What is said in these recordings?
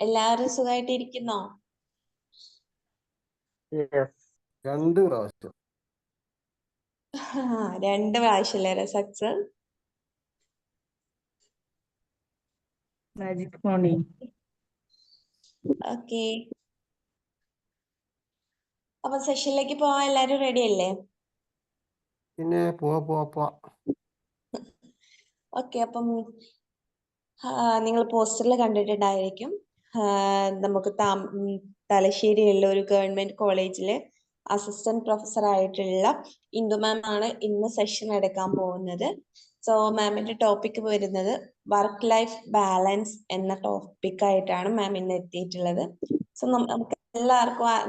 എല്ലാവരും സുഖമായിട്ടിരിക്കുന്നോ? രണ്ട് പ്രാവശ്യം. 2 പ്രാവശ്യമല്ലേ സക്സസ്? Magic morning. ഓക്കെ, അപ്പൊ സെഷനിലേക്ക് പോവാൻ എല്ലാരും റെഡി അല്ലേ? പിന്നെ പോവാ. ഓക്കെ, അപ്പം നിങ്ങൾ പോസ്റ്ററിൽ കണ്ടിട്ടുണ്ടായിരിക്കും. നമുക്ക് തലശ്ശേരിയുള്ള ഒരു ഗവൺമെന്റ് കോളേജിലെ അസിസ്റ്റന്റ് പ്രൊഫസർ ആയിട്ടുള്ള ഇന്ദു മാം ആണ് ഇന്ന് സെഷൻ എടുക്കാൻ പോകുന്നത്. സോ മാമിന്റെ ടോപ്പിക് വരുന്നത് വർക്ക് ലൈഫ് ബാലൻസ് എന്ന ടോപ്പിക് ആയിട്ടാണ് മാം ഇന്ന് എത്തിയിട്ടുള്ളത്. സോ നമുക്ക്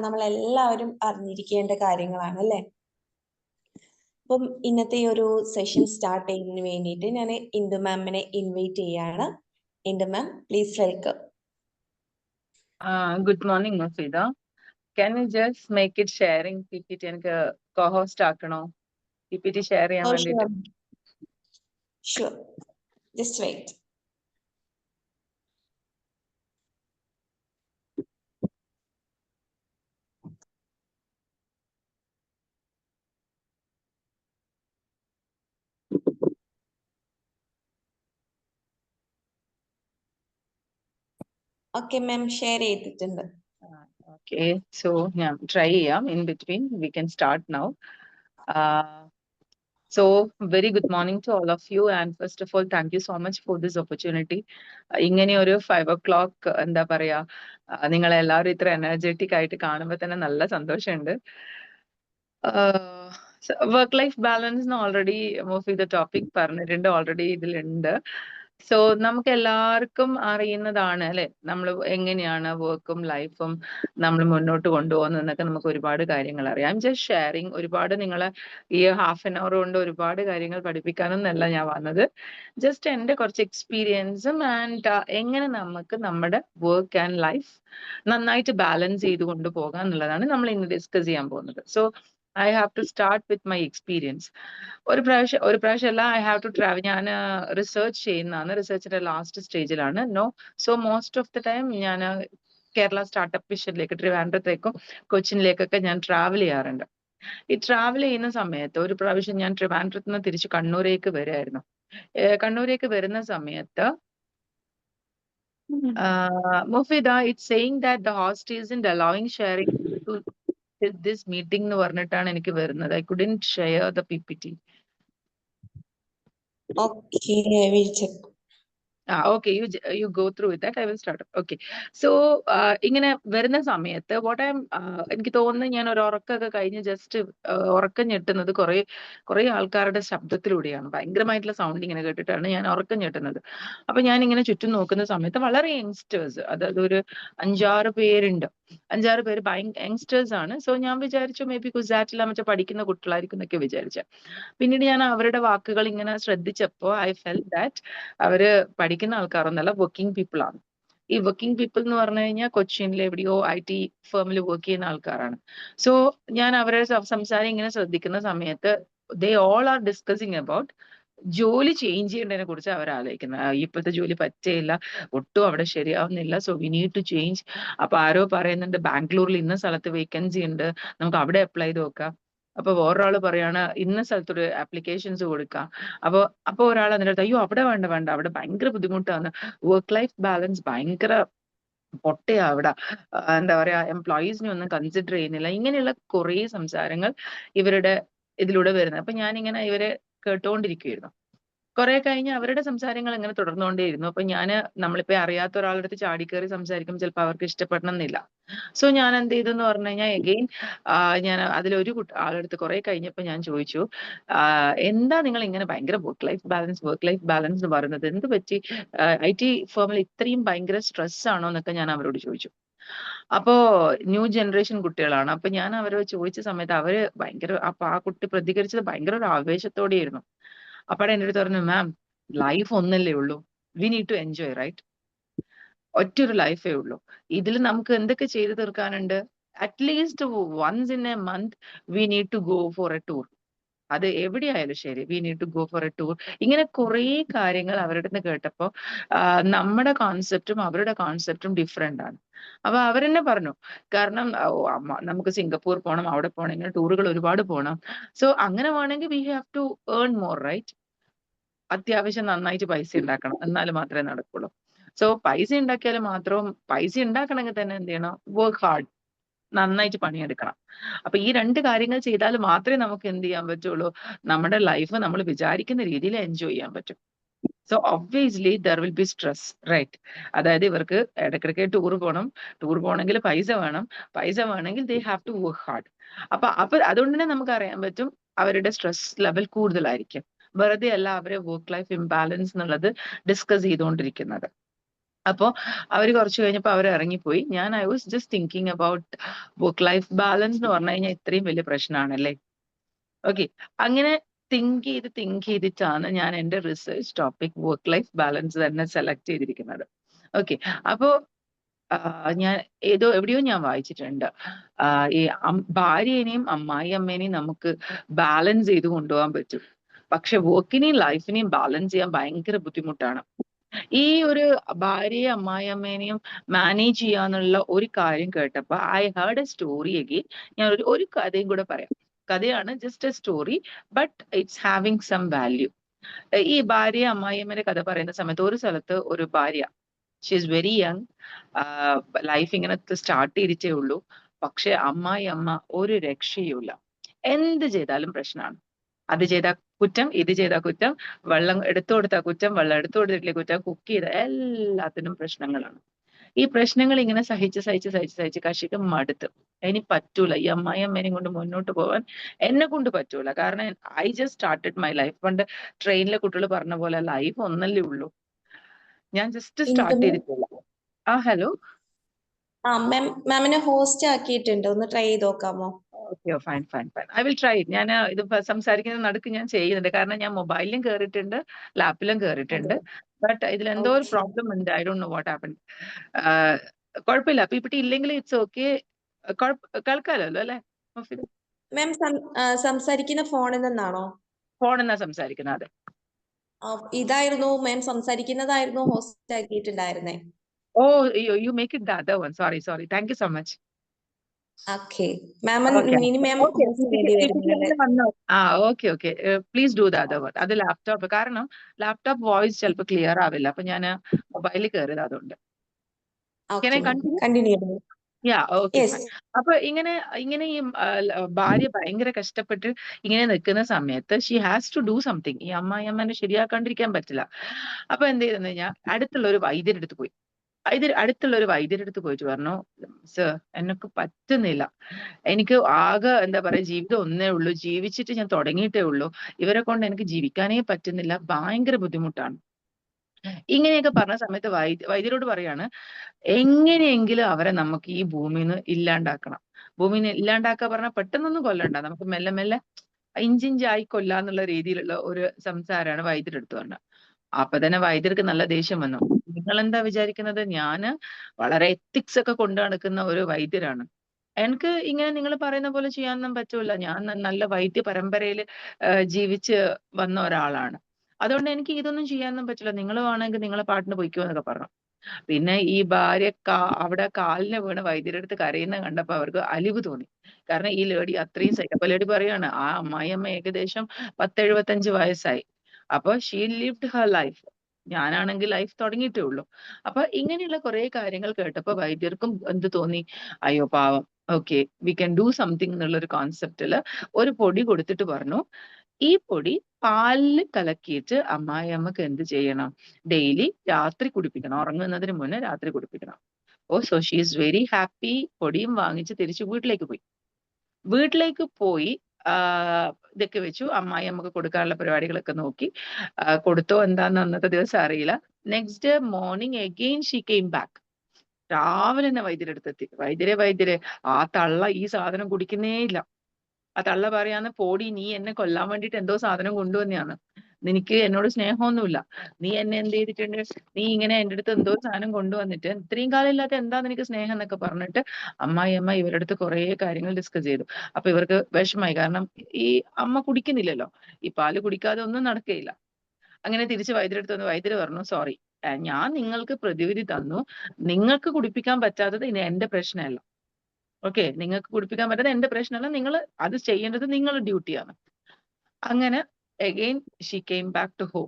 നമ്മളെല്ലാവരും അറിഞ്ഞിരിക്കേണ്ട കാര്യങ്ങളാണ് അല്ലേ? അപ്പം ഇന്നത്തെ ഒരു സെഷൻ സ്റ്റാർട്ട് ചെയ്യുന്നതിന് വേണ്ടിയിട്ട് ഞാൻ ഇന്ദു മാമിനെ ഇൻവൈറ്റ് ചെയ്യാണ്. Indu ma'am, please welcome. Good morning, Mufida. Can you just make it sharing PPT and co-host ആക്കണോ? PPT share ചെയ്യാൻ വേണ്ടിയിട്ട്. Sure. Just wait. Okay, ma'am, share ചെയ്തിട്ടുണ്ട്. Okay, so ഞാൻ try ചെയ്യാം. In between, we can start now. So, very good morning to all of you, and first of all, thank you so much for this opportunity. ഇങ്ങനെ ഒരു 5 o'clock എന്താ പറയാ, നിങ്ങളെല്ലാവരും ഇത്ര energetic ആയിട്ട് കാണുമ്പോൾ തന്നെ നല്ല സന്തോഷമുണ്ട്. Work life balance already Mufida topic പറഞ്ഞിട്ടുണ്ട്, ഓൾറെഡി ഇതിലുണ്ട്. സോ നമുക്ക് എല്ലാവർക്കും അറിയുന്നതാണ് അല്ലെ, നമ്മൾ എങ്ങനെയാണ് വർക്കും ലൈഫും നമ്മൾ മുന്നോട്ട് കൊണ്ടുപോകുന്നതെന്നൊക്കെ നമുക്ക് ഒരുപാട് കാര്യങ്ങൾ അറിയാം. ജസ്റ്റ് ഷെയറിങ്, ഒരുപാട് നിങ്ങളെ ഈ ഹാഫ് ആൻ അവർ കൊണ്ട് ഒരുപാട് കാര്യങ്ങൾ പഠിപ്പിക്കാനൊന്നല്ല ഞാൻ വന്നത്. ജസ്റ്റ് എൻ്റെ കുറച്ച് എക്സ്പീരിയൻസും ആൻഡ് എങ്ങനെ നമുക്ക് നമ്മുടെ വർക്ക് ആൻഡ് ലൈഫ് നന്നായിട്ട് ബാലൻസ് ചെയ്ത് കൊണ്ടുപോകാം എന്നുള്ളതാണ് നമ്മൾ ഇന്ന് ഡിസ്കസ് ചെയ്യാൻ പോകുന്നത്. So I have to start with my experience. ഒരു പ്രാവശ്യം അല്ല, I have to travel. ഞാൻ റിസർച്ച് ചെയ്യുന്നതാണ്, റിസർച്ചിന്റെ ലാസ്റ്റ് സ്റ്റേജിലാണ്. So most of the time ഞാൻ കേരള സ്റ്റാർട്ടപ്പ് മിഷനിലേക്ക്, ട്രിവാൻഡ്രത്തേക്കും കൊച്ചിനിലേക്കൊക്കെ ഞാൻ ട്രാവൽ ചെയ്യാറുണ്ട്. ഈ ട്രാവൽ ചെയ്യുന്ന സമയത്ത് ഒരു പ്രാവശ്യം ഞാൻ ട്രിവാൻഡ്രത്ത് നിന്ന് തിരിച്ച് കണ്ണൂരേക്ക് വരുമായിരുന്നു. കണ്ണൂരേക്ക് വരുന്ന സമയത്ത് Mufida, it's saying that the host isn't allowing sharing to this meeting എന്ന് പറഞ്ഞിട്ടാണ് എനിക്ക് വരുന്നത്. I couldn't share the PPT. Okay, I will check. Okay, you go through with that. I will start. Okay. So, ഇങ്ങനെ വരുന്ന സമയത്ത് എനിക്ക് തോന്നുന്നു ഞാൻ ഒരു ഉറക്കമൊക്കെ കഴിഞ്ഞ് ജസ്റ്റ് ഉറക്കം ഞെട്ടുന്നത് കുറെ ആൾക്കാരുടെ ശബ്ദത്തിലൂടെയാണ്. ഭയങ്കരമായിട്ടുള്ള സൗണ്ട് ഇങ്ങനെ കേട്ടിട്ടാണ് ഞാൻ ഉറക്കം ഞെട്ടുന്നത്. അപ്പൊ ഞാൻ ഇങ്ങനെ ചുറ്റും നോക്കുന്ന സമയത്ത് വളരെ യങ്സ്റ്റേഴ്സ്, അതായത് ഒരു 5-6 പേരുണ്ട്. 5-6 പേര് യങ്സ്റ്റേഴ്സ് ആണ്. സോ ഞാൻ വിചാരിച്ചു മേ ബി ഗുജറാത്തിലെ മറ്റേ പഠിക്കുന്ന കുട്ടികളായിരിക്കും എന്നൊക്കെ വിചാരിച്ച. പിന്നീട് ഞാൻ അവരുടെ വാക്കുകൾ ഇങ്ങനെ ശ്രദ്ധിച്ചപ്പോ ഐ ഫെൽറ്റ് ദാറ്റ് അവര് പഠിക്കുന്ന ആൾക്കാരൊന്നല്ല, വർക്കിംഗ് പീപ്പിൾ ആണ്. ഈ വർക്കിംഗ് പീപ്പിൾ എന്ന് പറഞ്ഞു കഴിഞ്ഞാൽ കൊച്ചിനിൽ എവിടെയോ IT ഫേമിൽ വർക്ക് ചെയ്യുന്ന ആൾക്കാരാണ്. സോ ഞാൻ അവരുടെ സംസാരം ഇങ്ങനെ ശ്രദ്ധിക്കുന്ന സമയത്ത് they all are discussing about ജോലി ചേഞ്ച് ചെയ്യേണ്ടതിനെ കുറിച്ച് അവർ ആലോചിക്കുന്നത്. ഇപ്പോഴത്തെ ജോലി പറ്റേയില്ല, ഒട്ടും അവിടെ ശരിയാവുന്നില്ല, so we need to change. അപ്പൊ ആരോ പറയുന്നുണ്ട് ബാംഗ്ലൂരിൽ ഇന്ന സ്ഥലത്ത് വേക്കൻസി ഉണ്ട്, നമുക്ക് അവിടെ അപ്ലൈ ചെയ്ത് നോക്കാം. അപ്പൊ വേറൊരാൾ പറയാണ് ഇന്ന സ്ഥലത്തൊരു ആപ്ലിക്കേഷൻസ് കൊടുക്കാം. അപ്പൊ ഒരാൾ അതിൻ്റെ അടുത്ത് അയ്യോ അവിടെ വേണ്ട, അവിടെ ഭയങ്കര ബുദ്ധിമുട്ടാണ്, വർക്ക് ലൈഫ് ബാലൻസ് ഭയങ്കര പൊട്ടയാ അവിടെ, എന്താ പറയാ, എംപ്ലോയീസിനെ ഒന്നും കൺസിഡർ ചെയ്യുന്നില്ല. ഇങ്ങനെയുള്ള കുറെ സംസാരങ്ങൾ ഇവരുടെ ഇതിലൂടെ വരുന്നത്. അപ്പൊ ഞാനിങ്ങനെ ഇവരെ കേട്ടുകൊണ്ടിരിക്കുകയായിരുന്നു. കുറെ കഴിഞ്ഞ് അവരുടെ സംസാരങ്ങൾ ഇങ്ങനെ തുടർന്നുകൊണ്ടേയിരുന്നു. അപ്പൊ നമ്മളിപ്പോ അറിയാത്ത ഒരാളുടെ അടുത്ത് ചാടിക്കേറി സംസാരിക്കും, ചിലപ്പോൾ അവർക്ക് ഇഷ്ടപ്പെടണമെന്നില്ല. സോ ഞാൻ എന്ത് ചെയ്തു എന്ന് പറഞ്ഞു കഴിഞ്ഞാൽ എഗെയിൻ ഞാൻ അതിലൊരു ആളെടുത്ത് കുറെ കഴിഞ്ഞപ്പോൾ ഞാൻ ചോദിച്ചു, എന്താ നിങ്ങൾ ഇങ്ങനെ ഭയങ്കര വർക്ക് ലൈഫ് ബാലൻസ് എന്ന് പറയുന്നത്, എന്ത് പറ്റി, IT ഫേമിൽ ഇത്രയും ഭയങ്കര സ്ട്രെസ് ആണോ എന്നൊക്കെ ഞാൻ അവരോട് ചോദിച്ചു. അപ്പോ ന്യൂ ജനറേഷൻ കുട്ടികളാണ്. അപ്പൊ ഞാൻ അവരോട് ചോദിച്ച സമയത്ത് അവര് ഭയങ്കര, അപ്പൊ ആ കുട്ടി പ്രതികരിച്ചത് ഭയങ്കര ഒരു ആവേശത്തോടെയായിരുന്നു. അപ്പോഴെ എൻ്റെ അടുത്ത് പറഞ്ഞു, മാം ലൈഫ് ഒന്നല്ലേ ഉള്ളൂ, we need to enjoy, right? ഒറ്റൊരു ലൈഫേ ഉള്ളൂ, ഇതിൽ നമുക്ക് എന്തൊക്കെ ചെയ്തു തീർക്കാനുണ്ട്. At least once in a month we need to go for a tour. അത് എവിടെയായാലും ശരി, we need to go for a tour. ഇങ്ങനെ കുറേ കാര്യങ്ങൾ അവരുടെ നിന്ന് കേട്ടപ്പോൾ നമ്മുടെ കോൺസെപ്റ്റും അവരുടെ കോൺസെപ്റ്റും ഡിഫറെന്റ് ആണ്. അപ്പൊ അവരെന്നെ പറഞ്ഞു, കാരണം നമുക്ക് സിംഗപ്പൂർ പോകണം, അവിടെ പോകണം, ഇങ്ങനെ ടൂറുകൾ ഒരുപാട് പോകണം. സോ അങ്ങനെ വേണമെങ്കിൽ we have to earn more, right? അത്യാവശ്യം നന്നായിട്ട് പൈസ ഉണ്ടാക്കണം, എന്നാലും മാത്രമേ നടക്കുള്ളൂ. സോ പൈസ ഉണ്ടാക്കിയാൽ മാത്രം, പൈസ ഉണ്ടാക്കണമെങ്കിൽ തന്നെ എന്ത് ചെയ്യണം? വർക്ക് ഹാർഡ്, നന്നായിട്ട് പണിയെടുക്കണം. അപ്പൊ ഈ 2 കാര്യങ്ങൾ ചെയ്താൽ മാത്രമേ നമുക്ക് എന്ത് ചെയ്യാൻ പറ്റുള്ളൂ? നമ്മുടെ ലൈഫ് നമ്മൾ വിചാരിക്കുന്ന രീതിയിൽ എൻജോയ് ചെയ്യാൻ പറ്റും. So obviously there will be stress, right? അതായത് ഇവർക്ക് ഇടയ്ക്കിടയ്ക്ക് ടൂർ പോകണം, ടൂർ പോകണമെങ്കിൽ പൈസ വേണം, പൈസ വേണമെങ്കിൽ they have to work hard. അപ്പൊ അതുകൊണ്ട് തന്നെ നമുക്ക് അറിയാൻ പറ്റും അവരുടെ സ്ട്രെസ് ലെവൽ കൂടുതലായിരിക്കും. വെറുതെ അല്ല അവരെ വർക്ക് ലൈഫ് ഇംബാലൻസ് എന്നുള്ളത് ഡിസ്കസ് ചെയ്തുകൊണ്ടിരിക്കുന്നത്. അപ്പോ അവര് കുറച്ച് കഴിഞ്ഞപ്പോൾ അവർ ഇറങ്ങിപ്പോയി. I was just thinking about work life balance എന്ന് പറഞ്ഞു കഴിഞ്ഞാൽ ഇത്രയും വലിയ പ്രശ്നമാണല്ലേ. ഓക്കെ, അങ്ങനെ തിങ്ക് ചെയ്തിട്ടാണ് ഞാൻ എന്റെ research topic work life balance തന്നെ സെലക്ട് ചെയ്തിരിക്കുന്നത്. ഓക്കെ, അപ്പോ ഞാൻ എവിടെയോ ഞാൻ വായിച്ചിട്ടുണ്ട്, ഈ ഭാര്യനെയും അമ്മായിയമ്മേനെയും നമുക്ക് ബാലൻസ് ചെയ്ത് കൊണ്ടുപോകാൻ പറ്റും, പക്ഷെ വർക്കിനെയും ലൈഫിനെയും ബാലൻസ് ചെയ്യാൻ ഭയങ്കര ബുദ്ധിമുട്ടാണ്. ഈ ഒരു ഭാര്യയെ അമ്മായിയമ്മേനെയും മാനേജ് ചെയ്യാന്നുള്ള ഒരു കാര്യം കേട്ടപ്പോ I heard a story again. ഞാൻ ഒരു കഥയും കൂടെ പറയാം. കഥയാണ്, just a story, but it's having some value. ഈ ഭാര്യ അമ്മായിയമ്മേന്റെ കഥ പറയുന്ന സമയത്ത് ഒരു സ്ഥലത്ത് ഒരു ഭാര്യ, she is very young, life ഇങ്ങനെ സ്റ്റാർട്ട് ചെയ്തിട്ടേ ഉള്ളൂ. പക്ഷെ അമ്മായിയമ്മ ഒരു രക്ഷയുമില്ല, എന്ത് ചെയ്താലും പ്രശ്നമാണ്. അത് ചെയ്താൽ കുറ്റം, ഇത് ചെയ്താൽ കുറ്റം, വെള്ളം എടുത്തു കൊടുത്താൽ കുറ്റം, വെള്ളം എടുത്തു കൊടുത്തിട്ടില്ലേ കുറ്റം, കുക്ക് ചെയ്ത എല്ലാത്തിനും പ്രശ്നങ്ങളാണ്. ഈ പ്രശ്നങ്ങൾ ഇങ്ങനെ സഹിച്ച് കക്ഷിക്ക് മടുത്ത്, ഇനി പറ്റൂല, ഈ അമ്മായിയമ്മേനെയും കൊണ്ട് മുന്നോട്ട് പോകാൻ എന്നെ കൊണ്ട് പറ്റൂല. കാരണം I just started my life. പണ്ട് ട്രെയിനിലെ കുട്ടികൾ പറഞ്ഞ പോലെ ലൈഫ് ഒന്നല്ലേ ഉള്ളൂ, ഞാൻ ജസ്റ്റ് സ്റ്റാർട്ട് ചെയ്തിട്ടുള്ള. ഹലോ, മാമിനെ ഹോസ്റ്റ് ആക്കിയിട്ടുണ്ട്, ഒന്ന് ട്രൈ ചെയ്ത് നോക്കാമോ? Okay, fine. I will try. ഞാൻ ഇത് സംസാരിക്കുന്ന നടുക്ക് ഞാൻ ചെയ്യുന്നുണ്ട്, കാരണം ഞാൻ മൊബൈലിലും കയറിയിട്ടുണ്ട്, ലാപ്പിലും കയറിയിട്ടുണ്ട്. ബട്ട് ഇതിൽ എന്തോ ഒരു പ്രോബ്ലം ഉണ്ട്. I don't know what happen. കുഴപ്പമില്ല, പിപിടി ഇല്ലെങ്കിൽ ഇറ്റ്സ് ഓക്കെ, കേൾക്കാമല്ലോ അല്ലേ? മാം സംസാരിക്കുന്ന ഫോണിൽ നിന്നാണോ? ഫോണിൽ നിന്നാ സംസാരിക്കുന്നത്. ഇതായിരുന്നു മാം സംസാരിക്കുന്നതായിരുന്നു ഹോസ്റ്റ് ആക്കിയിട്ടുണ്ടായിരുന്നേ. ഓ, you make it the other one. Sorry, thank you so much. Okay ma'am, ഇനി ma'am okay, please do the other one. അത് ലാപ്ടോപ്പ്, കാരണം ലാപ്ടോപ്പ് വോയിസ് ചിലപ്പോൾ ക്ലിയർ ആവില്ല, അപ്പൊ ഞാൻ മൊബൈലിൽ കയറിയത് അതുകൊണ്ട്. കണ്ടിന്യൂ. അപ്പൊ ഇങ്ങനെ ഈ ഭാര്യ ഭയങ്കര കഷ്ടപ്പെട്ട് ഇങ്ങനെ നിൽക്കുന്ന സമയത്ത് she has to do something. ഈ അമ്മായിയമ്മനെ ശരിയാക്കാണ്ടിരിക്കാൻ പറ്റില്ല. അപ്പൊ എന്ത് ചെയ്തെന്ന് കഴിഞ്ഞാൽ അടുത്തുള്ള ഒരു വൈദ്യരെടുത്ത് പോയി. പോയിട്ട് പറഞ്ഞു, സർ, എനക്ക് പറ്റുന്നില്ല, എനിക്ക് ആകെ എന്താ പറയാ, ജീവിതം ഒന്നേ ഉള്ളൂ, ജീവിച്ചിട്ട് ഞാൻ തുടങ്ങിയിട്ടേ ഉള്ളൂ, ഇവരെ കൊണ്ട് എനിക്ക് ജീവിക്കാനേ പറ്റുന്നില്ല, ഭയങ്കര ബുദ്ധിമുട്ടാണ്. ഇങ്ങനെയൊക്കെ പറഞ്ഞ സമയത്ത് വൈദ്യരോട് പറയാണ്, എങ്ങനെയെങ്കിലും അവരെ നമുക്ക് ഈ ഭൂമിയിൽ നിന്ന് ഇല്ലാണ്ടാക്കണം. ഭൂമിയിൽ നിന്ന് ഇല്ലാണ്ടാക്കുക പറഞ്ഞാൽ പെട്ടെന്നൊന്നും കൊല്ലണ്ട, നമുക്ക് മെല്ലെ മെല്ലെ ഇഞ്ചിഞ്ചായി കൊല്ലാന്നുള്ള രീതിയിലുള്ള ഒരു സംസാരമാണ് വൈദ്യരെടുത്ത് പറഞ്ഞത്. അപ്പൊ തന്നെ വൈദ്യർക്ക് നല്ല ദേഷ്യം വന്നു. നിങ്ങൾ എന്താ വിചാരിക്കുന്നത്, ഞാന് വളരെ എത്തിക്സ് ഒക്കെ കൊണ്ടു നടക്കുന്ന ഒരു വൈദ്യരാണ്, എനിക്ക് ഇങ്ങനെ നിങ്ങൾ പറയുന്ന പോലെ ചെയ്യാനൊന്നും പറ്റൂല, ഞാൻ നല്ല വൈദ്യ പരമ്പരയിൽ ജീവിച്ച് വന്ന ഒരാളാണ്, അതുകൊണ്ട് എനിക്ക് ഇതൊന്നും ചെയ്യാനൊന്നും പറ്റില്ല, നിങ്ങൾ വേണമെങ്കിൽ നിങ്ങളെ പാട്ടിന് പൊയ്ക്കോ എന്നൊക്കെ പറഞ്ഞു. പിന്നെ ഈ ഭാര്യ അവിടെ കാലിന് വീണ് വൈദ്യരെടുത്ത് കരയുന്ന കണ്ടപ്പോ അവർക്ക് അലിവ് തോന്നി. കാരണം ഈ ലേഡി അത്രയും അപ്പൊ ലേഡി പറയാണ്, ആ അമ്മായിയമ്മ ഏകദേശം 10-75 വയസ്സായി. അപ്പൊ ഷീ ലിവ്ഡ് ഹർ ലൈഫ്, ഞാനാണെങ്കിൽ ലൈഫ് തുടങ്ങിയിട്ടേ ഉള്ളൂ. അപ്പൊ ഇങ്ങനെയുള്ള കുറെ കാര്യങ്ങൾ കേട്ടപ്പോ വൈദ്യർക്കും എന്ത് തോന്നി, അയ്യോ പാവം, okay, V can do something എന്നുള്ള ഒരു കോൺസെപ്റ്റില് ഒരു പൊടി കൊടുത്തിട്ട് പറഞ്ഞു, ഈ പൊടി പാലിൽ കലക്കിയിട്ട് അമ്മായിയമ്മക്ക് എന്ത് ചെയ്യണം, ഡെയിലി രാത്രി കുടിപ്പിക്കണം, ഉറങ്ങുന്നതിന് മുന്നേ രാത്രി കുടിപ്പിക്കണം. So she is very happy. പൊടിയും വാങ്ങിച്ച് തിരിച്ച് വീട്ടിലേക്ക് പോയി ഇതൊക്കെ വെച്ചു. അമ്മായിയമ്മക്ക് കൊടുക്കാനുള്ള പരിപാടികളൊക്കെ നോക്കി, കൊടുത്തോ എന്താന്ന് അന്നത്തെ ദിവസം അറിയില്ല. Next day morning again she came back. രാവിലെ തന്നെ വൈദ്യരെടുത്തെത്തി. വൈദ്യരെ, ആ തള്ള ഈ സാധനം കുടിക്കുന്നേ ഇല്ല. ആ തള്ള പറയാന്ന്, പോടി, നീ എന്നെ കൊല്ലാൻ വേണ്ടിട്ട് എന്തോ സാധനം കൊണ്ടുവന്നെയാണ്, നിനക്ക് എന്നോട് സ്നേഹമൊന്നുമില്ല, നീ എന്നെ എന്ത് ചെയ്തിട്ടുണ്ട്, നീ ഇങ്ങനെ എൻ്റെ അടുത്ത് എന്തോ സാധനം കൊണ്ടുവന്നിട്ട് ഇത്രയും കാലം ഇല്ലാത്ത എന്താ നിനക്ക് സ്നേഹം എന്നൊക്കെ പറഞ്ഞിട്ട് അമ്മായിയമ്മ ഇവരുടെ അടുത്ത് കുറേ കാര്യങ്ങൾ ഡിസ്കസ് ചെയ്തു. അപ്പൊ ഇവർക്ക് വിഷമായി, കാരണം ഈ അമ്മ കുടിക്കുന്നില്ലല്ലോ, ഈ പാല് കുടിക്കാതെ ഒന്നും നടക്കുകയില്ല. അങ്ങനെ തിരിച്ച് വൈദ്യരുടെ അടുത്ത് വന്ന് വൈദ്യര് പറഞ്ഞു, സോറി, ഞാൻ നിങ്ങൾക്ക് പ്രതിവിധി തന്നു, നിങ്ങൾക്ക് കുടിപ്പിക്കാൻ പറ്റാത്തത് ഇനി എന്റെ പ്രശ്നമല്ല. ഓക്കെ, നിങ്ങൾക്ക് കുടിപ്പിക്കാൻ പറ്റാത്ത എന്റെ പ്രശ്നമല്ല, നിങ്ങൾ അത് ചെയ്യേണ്ടത് നിങ്ങളുടെ ഡ്യൂട്ടിയാണ്. അങ്ങനെ again she came back to home.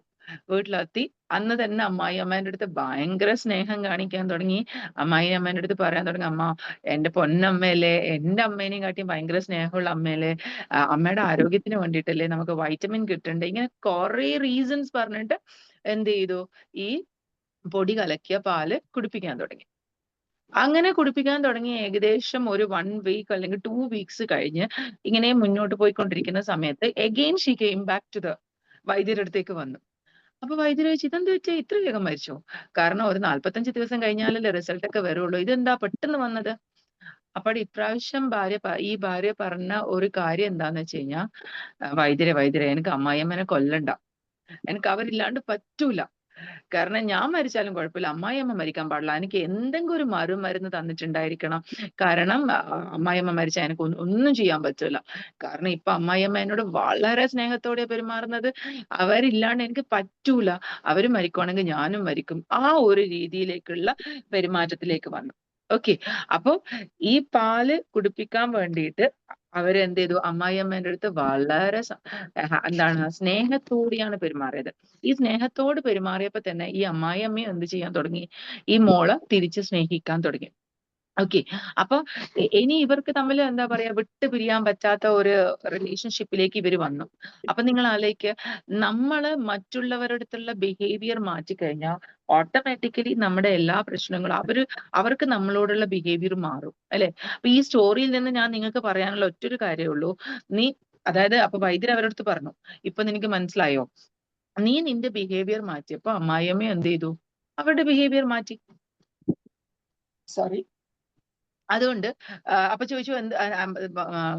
വീട്ടിലെത്തി. അന്ന് തന്നെ അമ്മായി അമ്മേന്റെ അടുത്ത് ഭയങ്കര സ്നേഹം കാണിക്കാൻ തുടങ്ങി. അമ്മായി അമ്മേന്റെ അടുത്ത് പറയാൻ തുടങ്ങി, അമ്മ എന്റെ പൊന്നമ്മയല്ലേ, എന്റെ അമ്മേനെയും കാട്ടിയും ഭയങ്കര സ്നേഹമുള്ള അമ്മയല്ലേ, അമ്മയുടെ ആരോഗ്യത്തിന് വേണ്ടിയിട്ടല്ലേ, നമുക്ക് വൈറ്റമിൻ കിട്ടണ്ടേ, ഇങ്ങനെ കുറെ റീസൺസ് പറഞ്ഞിട്ട് എന്ത് ചെയ്തു, ഈ പൊടി കലക്കിയ പാല് കുടിപ്പിക്കാൻ തുടങ്ങി. അങ്ങനെ കുടിപ്പിക്കാൻ തുടങ്ങി ഏകദേശം ഒരു 1 വീക്ക് അല്ലെങ്കിൽ 2 വീക്സ് കഴിഞ്ഞ് ഇങ്ങനെ മുന്നോട്ട് പോയിക്കൊണ്ടിരിക്കുന്ന സമയത്ത് again she came back to the വൈദ്യരുടെ അടുത്തേക്ക് വന്നു. അപ്പൊ വൈദ്യര് ചോദിച്ചു, ഇതെന്ത് വെച്ചാ ഇത്ര വേഗം മരിച്ചോ? കാരണം ഒരു 45 ദിവസം കഴിഞ്ഞാലല്ലേ റിസൾട്ട് ഒക്കെ വരുള്ളൂ, ഇതെന്താ പെട്ടെന്ന് വന്നത്? അപ്പോൾ ഇപ്രാവശ്യം ഈ ഭാര്യ പറഞ്ഞ ഒരു കാര്യം എന്താന്ന് വെച്ച് കഴിഞ്ഞാൽ, വൈദ്യരെ എനിക്ക് അമ്മായിയമ്മനെ കൊല്ലണ്ട, എനിക്ക് അവരില്ലാണ്ട് പറ്റൂല, കാരണം ഞാൻ മരിച്ചാലും കുഴപ്പമില്ല, അമ്മായിയമ്മ മരിക്കാൻ പാടില്ല, എനിക്ക് എന്തെങ്കിലും ഒരു മരുന്ന് തന്നിട്ടുണ്ടായിരിക്കണം, കാരണം അമ്മായിയമ്മ മരിച്ചാൽ എനിക്ക് ഒന്നും ചെയ്യാൻ പറ്റില്ല, കാരണം ഇപ്പൊ അമ്മായിയമ്മ എന്നോട് വളരെ സ്നേഹത്തോടെ പെരുമാറുന്നത്, അവരില്ലാണ്ട് എനിക്ക് പറ്റൂല, അവര് മരിക്കുവാണെങ്കിൽ ഞാനും മരിക്കും, ആ ഒരു രീതിയിലേക്കുള്ള പെരുമാറ്റത്തിലേക്ക് വന്നു. ഓക്കെ, അപ്പൊ ഈ പാല് കുടിപ്പിക്കാൻ വേണ്ടിയിട്ട് അവരെന്ത് ചെയ്തു, അമ്മായിയമ്മേന്റെ അടുത്ത് വളരെ എന്താണ് സ്നേഹത്തോടെയാണ് പെരുമാറിയത്. ഈ സ്നേഹത്തോട് പെരുമാറിയപ്പോ തന്നെ ഈ അമ്മായിയമ്മയും എന്ത് ചെയ്യാൻ തുടങ്ങി, ഈ മോളെ തിരിച്ച് സ്നേഹിക്കാൻ തുടങ്ങി. ഓക്കെ, അപ്പൊ ഇനി ഇവർക്ക് തമ്മിൽ എന്താ പറയാ, വിട്ടു പിരിയാൻ പറ്റാത്ത ഒരു റിലേഷൻഷിപ്പിലേക്ക് ഇവർ വന്നു. അപ്പൊ നിങ്ങൾ ആലോചിക്കുക, നമ്മള് മറ്റുള്ളവരുടെ അടുത്തുള്ള ബിഹേവിയർ മാറ്റിക്കഴിഞ്ഞാൽ ഓട്ടോമാറ്റിക്കലി നമ്മുടെ എല്ലാ പ്രശ്നങ്ങളും അവർക്ക് നമ്മളോടുള്ള ബിഹേവിയർ മാറും, അല്ലെ? അപ്പൊ ഈ സ്റ്റോറിയിൽ നിന്ന് ഞാൻ നിങ്ങൾക്ക് പറയാനുള്ള ഒറ്റൊരു കാര്യമേ ഉള്ളൂ, അതായത് അപ്പൊ വൈദ്യർ അവരുടെ അടുത്ത് പറഞ്ഞു, ഇപ്പൊ നിനക്ക് മനസ്സിലായോ, നീ നിന്റെ ബിഹേവിയർ മാറ്റിയപ്പോ അമ്മായിയമ്മ എന്ത് ചെയ്തു, അവരുടെ ബിഹേവിയർ മാറ്റി. സോറി. അതുകൊണ്ട് അപ്പൊ ചോദിച്ചു,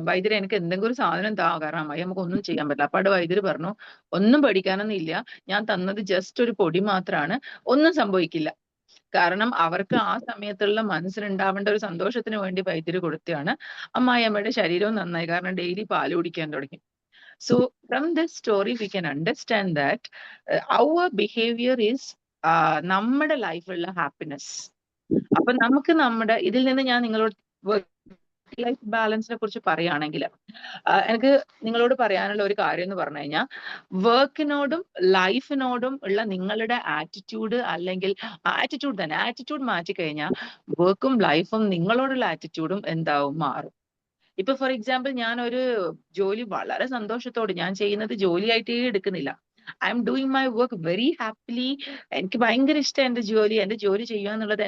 വൈദ്യര് എനിക്ക് എന്തെങ്കിലും ഒരു സാധനം താ, കാരണം അമ്മായി നമുക്ക് ഒന്നും ചെയ്യാൻ പറ്റില്ല. അപ്പൊ അവിടെ വൈദ്യര് പറഞ്ഞു, ഒന്നും പഠിക്കാനൊന്നും ഇല്ല, ഞാൻ തന്നത് ജസ്റ്റ് ഒരു പൊടി മാത്രമാണ്, ഒന്നും സംഭവിക്കില്ല. കാരണം അവർക്ക് ആ സമയത്തുള്ള മനസ്സിലുണ്ടാവേണ്ട ഒരു സന്തോഷത്തിന് വേണ്ടി വൈദ്യര് കൊടുത്തതാണ്. അമ്മായിയമ്മയുടെ ശരീരവും നന്നായി, കാരണം ഡെയിലി പാല് കുടിക്കാൻ തുടങ്ങി. So from this story we can understand that our behavior is നമ്മുടെ ലൈഫിലുള്ള ഹാപ്പിനെസ്. അപ്പൊ നമുക്ക് ഇതിൽ നിന്ന് ഞാൻ നിങ്ങളോട് വർക്ക് ലൈഫ് ബാലൻസിനെ കുറിച്ച് പറയുകയാണെങ്കിൽ എനിക്ക് നിങ്ങളോട് പറയാനുള്ള ഒരു കാര്യം എന്ന് പറഞ്ഞു കഴിഞ്ഞാൽ, വർക്കിനോടും ലൈഫിനോടും ഉള്ള നിങ്ങളുടെ ആറ്റിറ്റ്യൂഡ്, അല്ലെങ്കിൽ ആറ്റിറ്റ്യൂഡ് മാറ്റിക്കഴിഞ്ഞാൽ വർക്കും ലൈഫും നിങ്ങളോടുള്ള ആറ്റിറ്റ്യൂഡും എന്താവും, മാറും. ഇപ്പൊ ഫോർ എക്സാമ്പിൾ, ഞാൻ ഒരു ജോലി വളരെ സന്തോഷത്തോടെ ഞാൻ ചെയ്യുന്നത് ജോലിയായിട്ടേ എടുക്കുന്നില്ല, I am doing my work very happily, എനിക്ക് ഭയങ്കര ഇഷ്ടം എന്റെ ജോലി ചെയ്യുക എന്നുള്ളത്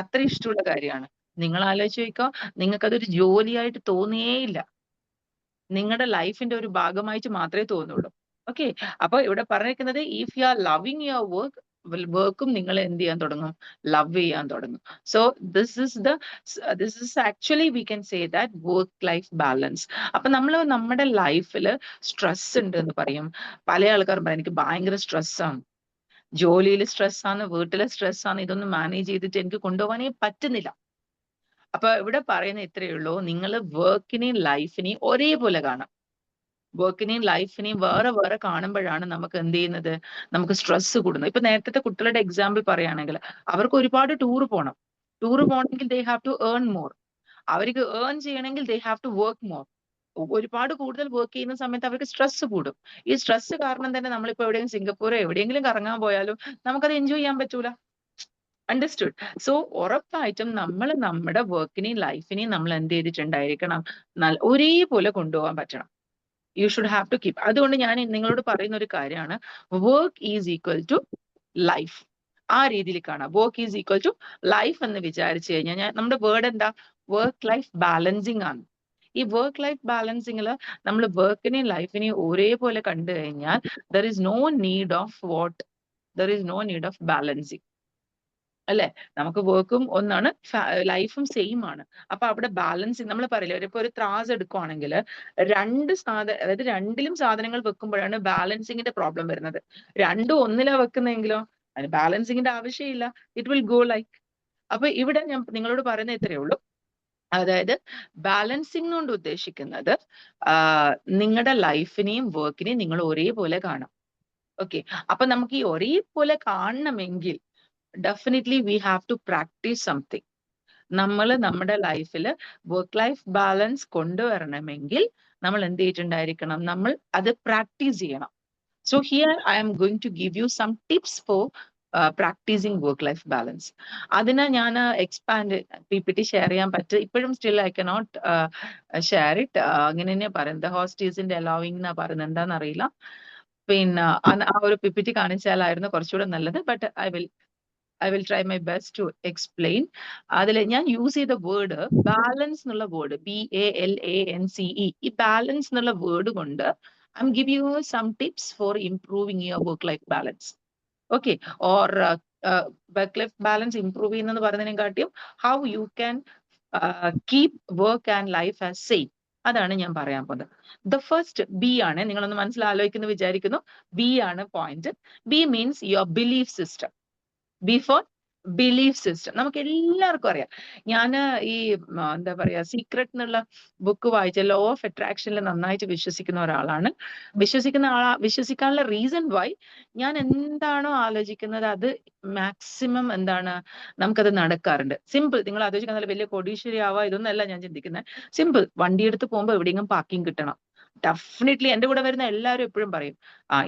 അത്ര ഇഷ്ടമുള്ള കാര്യമാണ്. നിങ്ങൾ ആലോചിച്ച് നോക്കുക, നിങ്ങൾക്ക് അതൊരു ജോലിയായിട്ട് തോന്നിയേയില്ല, നിങ്ങളുടെ ലൈഫിന്റെ ഒരു ഭാഗമായിട്ട് മാത്രമേ തോന്നുള്ളൂ. ഓക്കെ, അപ്പൊ ഇവിടെ പറഞ്ഞിരിക്കുന്നത്, if you are loving your വർക്കും നിങ്ങൾ എന്ത് ചെയ്യാൻ തുടങ്ങും, ലവ് ചെയ്യാൻ തുടങ്ങും. So this is actually we can say that work life balance. അപ്പൊ നമ്മൾ നമ്മുടെ ലൈഫിൽ സ്ട്രെസ് ഉണ്ട് എന്ന് പറയും. പല ആൾക്കാരും പറയും, എനിക്ക് ഭയങ്കര സ്ട്രെസ്സാണ്, ജോലിയിൽ സ്ട്രെസ്സാണ്, വീട്ടിലെ സ്ട്രെസ്സാണ്, ഇതൊന്നും മാനേജ് ചെയ്തിട്ട് എനിക്ക് കൊണ്ടുപോകാനേ പറ്റുന്നില്ല. അപ്പൊ ഇവിടെ പറയുന്ന ഇത്രയേ ഉള്ളൂ, നിങ്ങൾ വർക്കിനെയും ലൈഫിനെയും ഒരേപോലെ കാണാം. വർക്കിനെയും ലൈഫിനെയും വേറെ വേറെ കാണുമ്പോഴാണ് നമുക്ക് എന്ത് ചെയ്യുന്നത്, നമുക്ക് സ്ട്രെസ് കൂടുന്നത്. ഇപ്പൊ നേരത്തെ കുട്ടികളുടെ എക്സാമ്പിൾ പറയുകയാണെങ്കിൽ, അവർക്ക് ഒരുപാട് ടൂർ പോകണമെങ്കിൽ they have to earn more. അവർക്ക് ഏൺ ചെയ്യണമെങ്കിൽ they have to work more. ഒരുപാട് കൂടുതൽ വർക്ക് ചെയ്യുന്ന സമയത്ത് അവർക്ക് സ്ട്രെസ് കൂടും. ഈ സ്ട്രെസ് കാരണം തന്നെ നമ്മളിപ്പോ എവിടെയെങ്കിലും സിംഗപ്പൂരോ എവിടെയെങ്കിലും കറങ്ങാൻ പോയാലും നമുക്കത് എൻജോയ് ചെയ്യാൻ പറ്റൂല. അണ്ടർസ്റ്റുഡ്? സോ ഉറപ്പായിട്ടും നമ്മൾ നമ്മുടെ വർക്കിനെയും ലൈഫിനെയും നമ്മൾ എന്ത് ചെയ്തിട്ടുണ്ടായിരിക്കണം, ഒരേപോലെ കൊണ്ടുപോകാൻ പറ്റണം. You should have to keep. അതുകൊണ്ട് ഞാൻ നിങ്ങളോട് പറയുന്ന ഒരു കാര്യമാണ്, work is equal to life. ആ രീതിയിൽ കാണാം. Work is equal to life എന്ന് വിചാരിച്ചു കഴിഞ്ഞാൽ നമ്മുടെ വേർഡ് എന്താ, വർക്ക് ലൈഫ് ബാലൻസിങ് ആണ്. ഈ വർക്ക് ലൈഫ് ബാലൻസിങ്ങിൽ നമ്മൾ വർക്കിനെയും ലൈഫിനെയും ഒരേപോലെ കണ്ടു കഴിഞ്ഞാൽ there is no need of balancing. അല്ലെ? നമുക്ക് വർക്കും ഒന്നാണ്, ലൈഫും സെയിം ആണ്. അപ്പൊ അവിടെ ബാലൻസിങ് നമ്മൾ പറയില്ലേ, ഇപ്പൊ ഒരു ത്രാസ് എടുക്കുവാണെങ്കിൽ അതായത് രണ്ടിലും സാധനങ്ങൾ വെക്കുമ്പോഴാണ് ബാലൻസിങ്ങിന്റെ പ്രോബ്ലം വരുന്നത്. രണ്ടും ഒന്നിലാ വെക്കുന്നതെങ്കിലോ അതിന് ബാലൻസിങ്ങിന്റെ ആവശ്യമില്ല. It will go like. അപ്പൊ ഇവിടെ ഞാൻ നിങ്ങളോട് പറയുന്നത് ഇത്രയേ ഉള്ളൂ. അതായത് ബാലൻസിങ് കൊണ്ട് ഉദ്ദേശിക്കുന്നത് നിങ്ങളുടെ ലൈഫിനെയും വർക്കിനെയും നിങ്ങൾ ഒരേപോലെ കാണാം. ഓക്കെ, അപ്പൊ നമുക്ക് ഈ ഒരേപോലെ കാണണമെങ്കിൽ definitely we have to practise something. നമ്മൾ നമ്മുടെ ലൈഫിൽ വർക്ക് ലൈഫ് ബാലൻസ് കൊണ്ടുവരണമെങ്കിൽ നമ്മൾ എന്ത് ചെയ്തിട്ടുണ്ടായിരിക്കണം? നമ്മൾ അത് പ്രാക്ടീസ് ചെയ്യണം. So here I am going to give you some tips for practising work life balance. അതിന് ഞാൻ എക്സ്പാൻഡ് PPT ഷെയർ ചെയ്യാൻ പറ്റും. ഇപ്പോഴും still I cannot share it. അങ്ങനെ തന്നെ പറയുന്നത്, ഹോസ്റ്റ് ഈസിന്റെ അലൗവിംഗ് എന്നാ പറയുന്നത്, എന്താണെന്നറിയില്ല. പിന്നെ ആ ഒരു PPT കാണിച്ചാലായിരുന്നു കുറച്ചുകൂടെ നല്ലത്. But I will try my best to explain. അതിൽ ഞാൻ യൂസ് ചെയ്ത വേർഡ് ബാലൻസ് എന്നുള്ള വേർഡ്, BALANCE. ഈ ബാലൻസ് എന്നുള്ള വേർഡ് കൊണ്ട് I'm giving you some tips for improving your work-life balance. Okay, or work-life balance improve ചെയ്യുന്നെന്ന് പറയുന്നതിനെക്കാട്ടിയും how you can keep work and life as same. അതാണ് ഞാൻ പറയാൻ പോകുന്നത്. The first B ആണ്, നിങ്ങളൊന്ന് മനസ്സിലാലോചിക്കുന്നു വിചാരിക്കുന്നു. B ആണ് point. B means your belief system. Before belief system. നമുക്ക് എല്ലാവർക്കും അറിയാം. ഞാൻ ഈ എന്താ പറയാ, സീക്രട്ട് എന്നുള്ള ബുക്ക് വായിച്ച ലോ ഓഫ് അട്രാക്ഷനിൽ നന്നായിട്ട് വിശ്വസിക്കുന്ന ഒരാളാണ്. വിശ്വസിക്കാനുള്ള റീസൺ വൈ, ഞാൻ എന്താണോ ആലോചിക്കുന്നത് അത് മാക്സിമം എന്താണ് നമുക്കത് നടക്കാറുണ്ട്. സിമ്പിൾ. നിങ്ങൾ ആലോചിക്കുന്ന വലിയ കോടീശ്വരി ആവാ ഇതൊന്നല്ല ഞാൻ ചിന്തിക്കുന്നത്. സിമ്പിൾ. വണ്ടി എടുത്ത് പോകുമ്പോൾ എവിടെയെങ്കിലും പാർക്കിംഗ് കിട്ടണം. ഡെഫിനറ്റ്ലി എന്റെ കൂടെ വരുന്ന എല്ലാവരും എപ്പോഴും പറയും,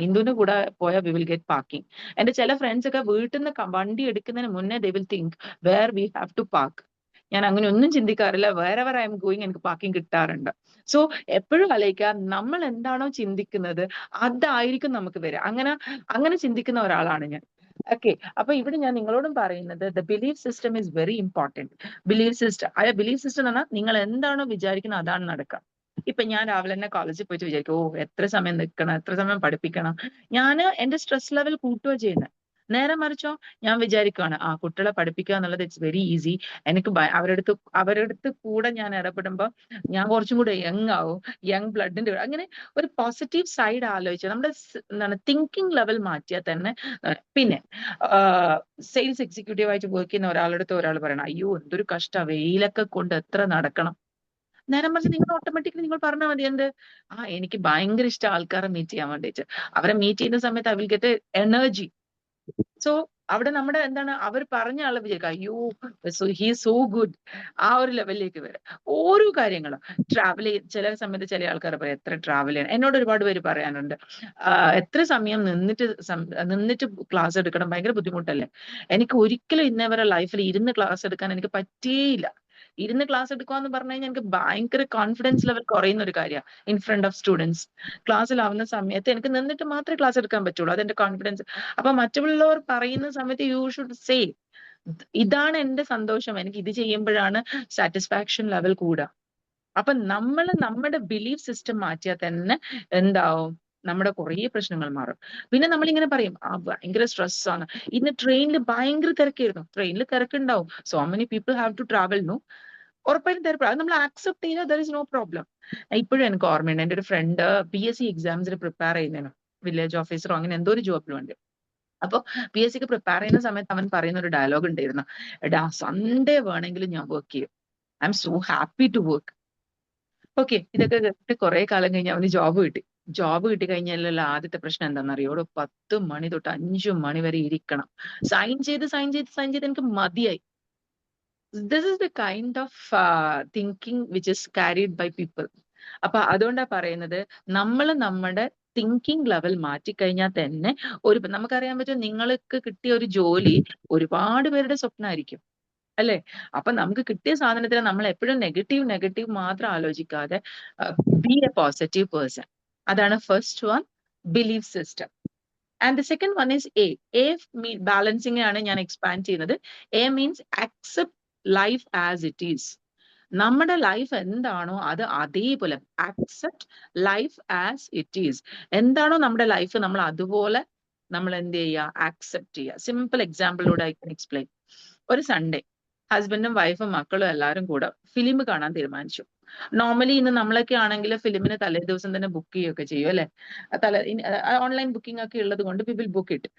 ഇന്ദുവിന്റെ കൂടെ പോയാൽ വി വിൽ ഗെറ്റ് പാർക്കിംഗ്. എന്റെ ചില ഫ്രണ്ട്സ് ഒക്കെ വീട്ടിൽ നിന്ന് വണ്ടി എടുക്കുന്നതിന് മുന്നേ they will think where we have to park. ഞാൻ അങ്ങനെ ഒന്നും ചിന്തിക്കാറില്ല. വേറെവർ ഐ എം ഗോയിങ് എനിക്ക് പാർക്കിംഗ് കിട്ടാറുണ്ട്. സോ എപ്പോഴും ആലോചിക്കുക, നമ്മൾ എന്താണോ ചിന്തിക്കുന്നത് അതായിരിക്കും നമുക്ക് വരിക. അങ്ങനെ ചിന്തിക്കുന്ന ഒരാളാണ് ഞാൻ. ഓക്കെ, അപ്പൊ ഇവിടെ ഞാൻ നിങ്ങളോടും പറയുന്നത്, the belief system is very important. Belief system എന്ന് പറഞ്ഞാൽ നിങ്ങൾ എന്താണോ വിചാരിക്കുന്നത് അതാണ് നടക്കുക. ഇപ്പൊ ഞാൻ രാവിലെ തന്നെ കോളേജിൽ പോയിട്ട് വിചാരിക്കും, എത്ര സമയം നിൽക്കണം, എത്ര സമയം പഠിപ്പിക്കണം. ഞാൻ എന്റെ സ്ട്രെസ് ലെവൽ കൂട്ടുകയോ ചെയ്യുന്നത്. നേരെ മറിച്ചോ, ഞാൻ വിചാരിക്കുകയാണ് കുട്ടികളെ പഠിപ്പിക്കുക എന്നുള്ളത് ഇറ്റ്സ് വെരി ഈസി. എനിക്ക് അവരടുത്ത് കൂടെ ഞാൻ ഇടപെടുമ്പോൾ ഞാൻ കുറച്ചും കൂടെ യങ് ആവും, യങ് ബ്ലഡിന്റെ. അങ്ങനെ ഒരു പോസിറ്റീവ് സൈഡ് ആലോചിച്ചാൽ നമ്മുടെ എന്താണ് തിങ്കിങ് ലെവൽ മാറ്റിയാൽ തന്നെ. പിന്നെ സെയിൽസ് എക്സിക്യൂട്ടീവ് ആയിട്ട് വർക്ക് ചെയ്യുന്ന ഒരാളടുത്ത് ഒരാൾ പറയണം, അയ്യോ എന്തൊരു കഷ്ട, വെയിലൊക്കെ കൊണ്ട് എത്ര നടക്കണം. നേരം മറിച്ച് നിങ്ങൾ ഓട്ടോമാറ്റിക്കലി നിങ്ങൾ പറഞ്ഞാൽ മതി, എന്ത്, എനിക്ക് ഭയങ്കര ഇഷ്ടം ആൾക്കാരെ മീറ്റ് ചെയ്യാൻ വേണ്ടിയിട്ട്. അവരെ മീറ്റ് ചെയ്യുന്ന സമയത്ത് I will get energy. So അവിടെ നമ്മുടെ എന്താണ്, അവർ പറഞ്ഞ ആളെ വിചാരിക്കുക, അയ്യോ ഹി സോ ഗുഡ്. ആ ഒരു ലെവലിലേക്ക് വരാം. ഓരോ കാര്യങ്ങളും ട്രാവൽ ചില സമയത്ത് ചില ആൾക്കാർ പറയാം എത്ര ട്രാവൽ ചെയ്യണം. എന്നോട് ഒരുപാട് പേര് പറയാനുണ്ട്, എത്ര സമയം നിന്നിട്ട് ക്ലാസ് എടുക്കണം, ഭയങ്കര ബുദ്ധിമുട്ടല്ലേ. എനിക്ക് ഒരിക്കലും ഇന്നേവരെ ലൈഫിൽ ഇരുന്ന് ക്ലാസ് എടുക്കാൻ എനിക്ക് പറ്റിയില്ല. ഇരുന്ന് ക്ലാസ് എടുക്കുക എന്ന് പറഞ്ഞു കഴിഞ്ഞാൽ എനിക്ക് ഭയങ്കര കോൺഫിഡൻസ് ലെവൽ കുറയുന്ന ഒരു കാര്യമാണ്. ഇൻ ഫ്രണ്ട് ഓഫ് സ്റ്റുഡൻസ് ക്ലാസ്സിലാവുന്ന സമയത്ത് എനിക്ക് നിന്നിട്ട് മാത്രമേ ക്ലാസ് എടുക്കാൻ പറ്റുള്ളൂ. അതെന്റെ കോൺഫിഡൻസ്. അപ്പൊ മറ്റുള്ളവർ പറയുന്ന സമയത്ത് യു ഷുഡ് സേ, ഇതാണ് എന്റെ സന്തോഷം, എനിക്ക് ഇത് ചെയ്യുമ്പോഴാണ് സാറ്റിസ്ഫാക്ഷൻ ലെവൽ കൂടുക. അപ്പൊ നമ്മൾ നമ്മുടെ ബിലീഫ് സിസ്റ്റം മാറ്റിയാൽ തന്നെ എന്താവും, നമ്മുടെ കുറേ പ്രശ്നങ്ങൾ മാറും. പിന്നെ നമ്മളിങ്ങനെ പറയും, ഭയങ്കര സ്ട്രെസ് ആണ്. ഇന്ന് ട്രെയിനിൽ ഭയങ്കര തിരക്കായിരുന്നു. ട്രെയിനിൽ തിരക്കുണ്ടാവും. So many people have to travel. ഉറപ്പായിട്ടും തിരക്ക്. അത് നമ്മൾ ആക്സെപ്റ്റ് ചെയ്താൽ ദർ ഇസ് നോ പ്രോബ്ലം. ഇപ്പോഴും എനിക്ക് ഓർമ്മയുണ്ട്, എന്റെ ഒരു ഫ്രണ്ട് PSC എക്സാംസിന് പ്രിപ്പയർ ചെയ്യുന്നതിന്, വില്ലേജ് ഓഫീസറോ അങ്ങനെ എന്തോ ഒരു ജോബിലും ഉണ്ട്. അപ്പൊ PSCക്ക് പ്രിപ്പയർ ചെയ്യുന്ന സമയത്ത് അവൻ പറയുന്ന ഒരു ഡയലോഗ് ഉണ്ടായിരുന്നു, എടാ സൺഡേ വേണമെങ്കിലും ഞാൻ വർക്ക് ചെയ്യും, I'm so happy to work. Okay, ഇതൊക്കെ കേട്ടിട്ട് കുറെ കാലം കഴിഞ്ഞ് അവന് ജോബ് കിട്ടി. ജോബ് കിട്ടി കഴിഞ്ഞാലുള്ള ആദ്യത്തെ പ്രശ്നം എന്താണെന്നറിയോ, 10 മണി തൊട്ട് 5 മണി വരെ ഇരിക്കണം. സൈൻ ചെയ്ത് എനിക്ക് മതിയായി. This is the kind of thinking which is carried by people. അപ്പൊ അതുകൊണ്ടാ പറയുന്നത്, നമ്മൾ നമ്മുടെ തിങ്കിങ് ലെവൽ മാറ്റിക്കഴിഞ്ഞാൽ തന്നെ നമുക്കറിയാൻ പറ്റും, നിങ്ങൾക്ക് കിട്ടിയ ഒരു ജോലി ഒരുപാട് പേരുടെ സ്വപ്നമായിരിക്കും അല്ലെ. അപ്പൊ നമുക്ക് കിട്ടിയ സാധനത്തിന് നമ്മൾ എപ്പോഴും നെഗറ്റീവ് മാത്രം ആലോചിക്കാതെ ബി എ പോസിറ്റീവ് പേഴ്സൺ. അതാണ് first one, belief system. And the second one is A balancing ആണ് ഞാൻ എക്സ്പാൻഡ് ചെയ്യുന്നത്. A means accept life as it is. നമ്മുടെ ലൈഫ് എന്താണോ അത് അതേപോലെ accept life as it is. എന്താണോ നമ്മുടെ ലൈഫ്, നമ്മൾ അതുപോലെ നമ്മൾ എന്ത് ചെയ്യുക, ആക്സെപ്റ്റ് ചെയ്യുക. സിമ്പിൾ എക്സാമ്പിളിലൂടെ ഐ കൻ എക്സ്പ്ലെയിൻ. ഒരു സൺഡേ ഹസ്ബൻഡും വൈഫും മക്കളും എല്ലാവരും കൂടെ ഫിലിം കാണാൻ തീരുമാനിച്ചു. നോർമലി ഇന്ന് നമ്മളൊക്കെ ആണെങ്കിൽ ഫിലിമിന് തലേ ദിവസം തന്നെ ബുക്ക് ചെയ്യുകയൊക്കെ ചെയ്യും അല്ലെ? ഓൺലൈൻ ബുക്കിംഗ് ഒക്കെ ഉള്ളത് കൊണ്ട് വി വിൽ ബുക്ക് ഇറ്റ്.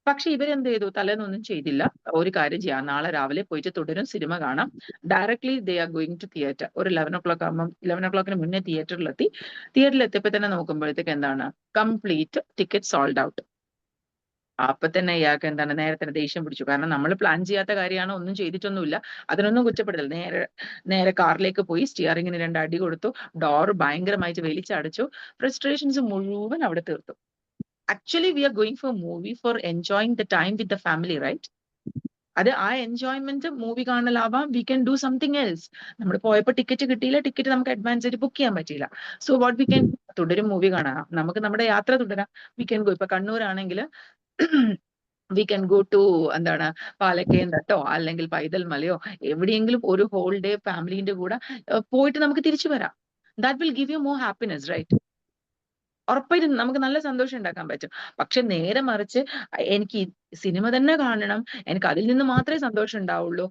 പക്ഷെ ഇവരെന്ത് ചെയ്തു? തലേന്നൊന്നും ചെയ്തില്ല. ഒരു കാര്യം ചെയ്യാം, നാളെ രാവിലെ പോയിട്ട് തുടരും സിനിമ കാണാം. Directly they are going to theatre. ഒരു 11 o'clock ആകുമ്പോൾ 11 o'clock മുന്നേ തിയേറ്ററിലെത്തി. തിയേറ്ററിലെത്തിയപ്പോൾ തന്നെ നോക്കുമ്പോഴത്തേക്ക് എന്താണ്, കംപ്ലീറ്റ് ടിക്കറ്റ് സോൾഡ് ഔട്ട്. അപ്പൊ തന്നെ ഇയാൾക്ക് എന്താണ്, നേരെ തന്നെ ദേഷ്യം പിടിച്ചു. കാരണം നമ്മൾ പ്ലാൻ ചെയ്യാത്ത കാര്യമാണ്, ഒന്നും ചെയ്തിട്ടൊന്നുമില്ല. അതിനൊന്നും കുറ്റപ്പെടുത്തില്ല. നേരെ കാറിലേക്ക് പോയി സ്റ്റിയറിംഗിന് 2 അടി കൊടുത്തു. ഡോറ് ഭയങ്കരമായിട്ട് വലിച്ചടച്ചു. ഫ്രസ്ട്രേഷൻസ് മുഴുവൻ അവിടെ തീർത്തു. Actually we are going for movie for enjoying the time with the family, right? അത് ആ എൻജോയ്മെന്റ് മൂവി കാണലാവാം, we can do something else. നമ്മൾ പോയപ്പോൾ ടിക്കറ്റ് കിട്ടിയില്ല, ടിക്കറ്റ് നമുക്ക് അഡ്വാൻസ് ആയിട്ട് ബുക്ക് ചെയ്യാൻ പറ്റിയില്ല. സോ വാട്ട് വി ക്യാൻ, തുടരും മൂവി കാണാം, നമുക്ക് നമ്മുടെ യാത്ര തുടരാം. We can go. ഇപ്പൊ കണ്ണൂരാണെങ്കിൽ വി ക്യാൻ ഗോ ടു എന്താണ്, പാലക്കയം തട്ടോ അല്ലെങ്കിൽ പൈതൽ മലയോ എവിടെയെങ്കിലും ഒരു ഹോൾ ഡേ ഫാമിലിന്റെ കൂടെ പോയിട്ട് നമുക്ക് തിരിച്ചു വരാം. That will give you more happiness, right? ഉറപ്പായിട്ടും നമുക്ക് നല്ല സന്തോഷം ഉണ്ടാക്കാൻ പറ്റും. പക്ഷെ നേരെ മറിച്ച് എനിക്ക് സിനിമ തന്നെ കാണണം, എനിക്ക് അതിൽ നിന്ന് മാത്രമേ സന്തോഷം ഉണ്ടാവുള്ളൂ,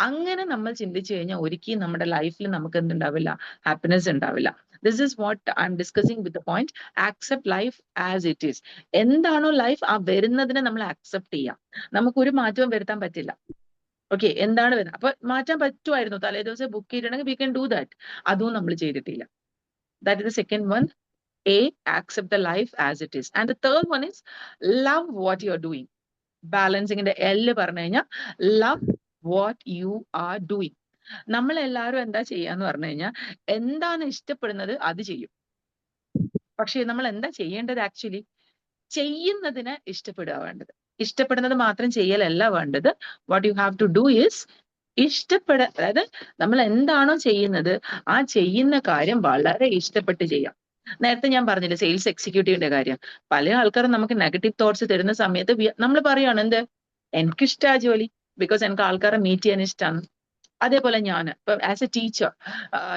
അങ്ങനെ നമ്മൾ ചിന്തിച്ചു കഴിഞ്ഞാൽ ഒരിക്കലും നമ്മുടെ ലൈഫിൽ നമുക്ക് എന്തുണ്ടാവില്ല, ഹാപ്പിനെസ് ഉണ്ടാവില്ല. This is what I M discussing with the point. Accept life as it is. എന്താണോ ലൈഫ്, ആ വരുന്നതിനെ നമ്മൾ ആക്സെപ്റ്റ് ചെയ്യാം. നമുക്കൊരു മാറ്റവും വരുത്താൻ പറ്റില്ല. ഓക്കെ, എന്താണ് വരുന്നത്? അപ്പൊ മാറ്റാൻ പറ്റുമായിരുന്നു, തലേ ദിവസം ബുക്ക് ചെയ്തിട്ടുണ്ടെങ്കിൽ വി ക്യാൻ ഡു ദാറ്റ്. അതും നമ്മൾ ചെയ്തിട്ടില്ല. That is the second one. A, accept the life as it is. And the third one is love what you are doing. Balancing in the L പറഞ്ഞു കഴിഞ്ഞാൽ love what you are doing. നമ്മൾ എല്ലാവരും എന്താ ചെയ്യാന്ന് പറഞ്ഞു കഴിഞ്ഞാൽ, എന്താണ് ഇഷ്ടപ്പെടുന്നത് അത് ചെയ്യും. പക്ഷെ നമ്മൾ എന്താ ചെയ്യേണ്ടത്? ആക്ച്വലി ചെയ്യുന്നതിന് ഇഷ്ടപ്പെടുക വേണ്ടത്. ഇഷ്ടപ്പെടുന്നത് മാത്രം ചെയ്യലല്ല വേണ്ടത്. What you have to do is അതായത് നമ്മൾ എന്താണോ ചെയ്യുന്നത് ആ ചെയ്യുന്ന കാര്യം വളരെ ഇഷ്ടപ്പെട്ട് ചെയ്യാം. നേരത്തെ ഞാൻ പറഞ്ഞില്ലേ സെയിൽസ് എക്സിക്യൂട്ടീവിന്റെ കാര്യം. പല ആൾക്കാരും നമുക്ക് നെഗറ്റീവ് തോട്ട്സ് തരുന്ന സമയത്ത് നമ്മൾ പറയാണ്, എന്ത്, എനിക്കിഷ്ട ജോലി, ബിക്കോസ് എനിക്ക് ആൾക്കാരെ മീറ്റ് ചെയ്യാൻ ഇഷ്ടമാണ്. അതേപോലെ ഞാൻ ഇപ്പൊ ആസ് എ ടീച്ചർ,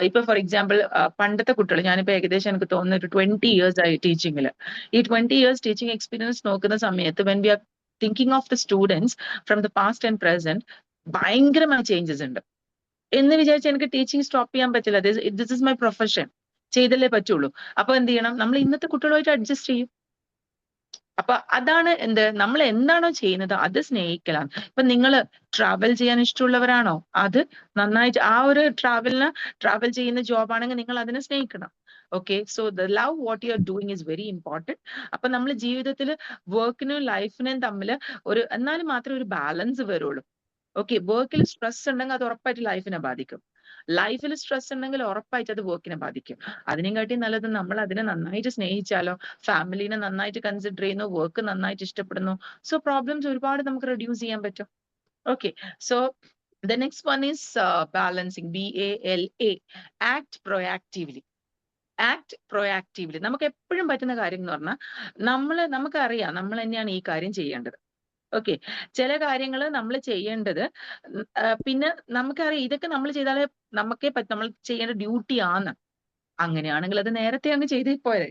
ഇപ്പൊ ഫോർ എക്സാമ്പിൾ പണ്ടത്തെ കുട്ടികൾ, ഞാനിപ്പോ ഏകദേശം എനിക്ക് തോന്നുന്നു ഒരു 20 years ആയി ടീച്ചിങ്ങിൽ. ഈ 20 years ടീച്ചിങ് എക്സ്പീരിയൻസ് നോക്കുന്ന സമയത്ത് when we are thinking of the students from the past and present, ഭയങ്കരമായ ചേഞ്ചസ് ഉണ്ട്. എന്ന് വിചാരിച്ച് എനിക്ക് ടീച്ചിങ് സ്റ്റോപ്പ് ചെയ്യാൻ പറ്റില്ല. ദിസ് ഇസ് മൈ പ്രൊഫഷൻ, ചെയ്തല്ലേ പറ്റുള്ളൂ. അപ്പൊ എന്ത് ചെയ്യണം, നമ്മൾ ഇന്നത്തെ കുട്ടികളുമായിട്ട് അഡ്ജസ്റ്റ് ചെയ്യും. അപ്പൊ അതാണ് എന്ത്, നമ്മൾ എന്താണോ ചെയ്യുന്നത് അത് സ്നേഹിക്കലാണ്. ഇപ്പൊ നിങ്ങൾ ട്രാവൽ ചെയ്യാൻ ഇഷ്ടമുള്ളവരാണോ, അത് നന്നായിട്ട് ആ ഒരു ട്രാവൽ ചെയ്യുന്ന ജോബ് ആണെങ്കിൽ നിങ്ങൾ അതിനെ സ്നേഹിക്കണം. Okay, so the love what you are doing is very important. അപ്പൊ നമ്മൾ ജീവിതത്തിൽ വർക്കിനും ലൈഫിനും തമ്മിൽ എന്നാലും മാത്രമേ ഒരു ബാലൻസ് വരുള്ളൂ. ഓക്കെ, വർക്കിൽ സ്ട്രെസ് ഉണ്ടെങ്കിൽ അത് ഉറപ്പായിട്ട് ലൈഫിനെ ബാധിക്കും. ലൈഫിൽ സ്ട്രെസ് ഉണ്ടെങ്കിൽ ഉറപ്പായിട്ട് അത് വർക്കിനെ ബാധിക്കും. അതിനെക്കാട്ടി നല്ലത് നമ്മൾ അതിനെ നന്നായിട്ട് സ്നേഹിച്ചാലോ, ഫാമിലിനെ നന്നായിട്ട് കൺസിഡർ ചെയ്യുന്നു, വർക്ക് നന്നായിട്ട് ഇഷ്ടപ്പെടുന്നു. സോ പ്രോബ്ലംസ് ഒരുപാട് നമുക്ക് റെഡ്യൂസ് ചെയ്യാൻ പറ്റും. Okay, so the next one is balancing, BALA, act proactively. Act proactively നമുക്ക് എപ്പോഴും പറ്റുന്ന കാര്യം എന്ന് പറഞ്ഞാൽ, നമുക്കറിയാം നമ്മൾ തന്നെയാണ് ഈ കാര്യം ചെയ്യേണ്ടത്. ഓക്കെ, ചില കാര്യങ്ങൾ നമ്മൾ ചെയ്യേണ്ടത്, പിന്നെ നമുക്കറിയാം ഇതൊക്കെ നമ്മൾ ചെയ്താലേ നമ്മൾ ചെയ്യേണ്ട ഡ്യൂട്ടി ആണ്. അങ്ങനെയാണെങ്കിൽ അത് നേരത്തെ അങ്ങ് ചെയ്തേ പോരെ.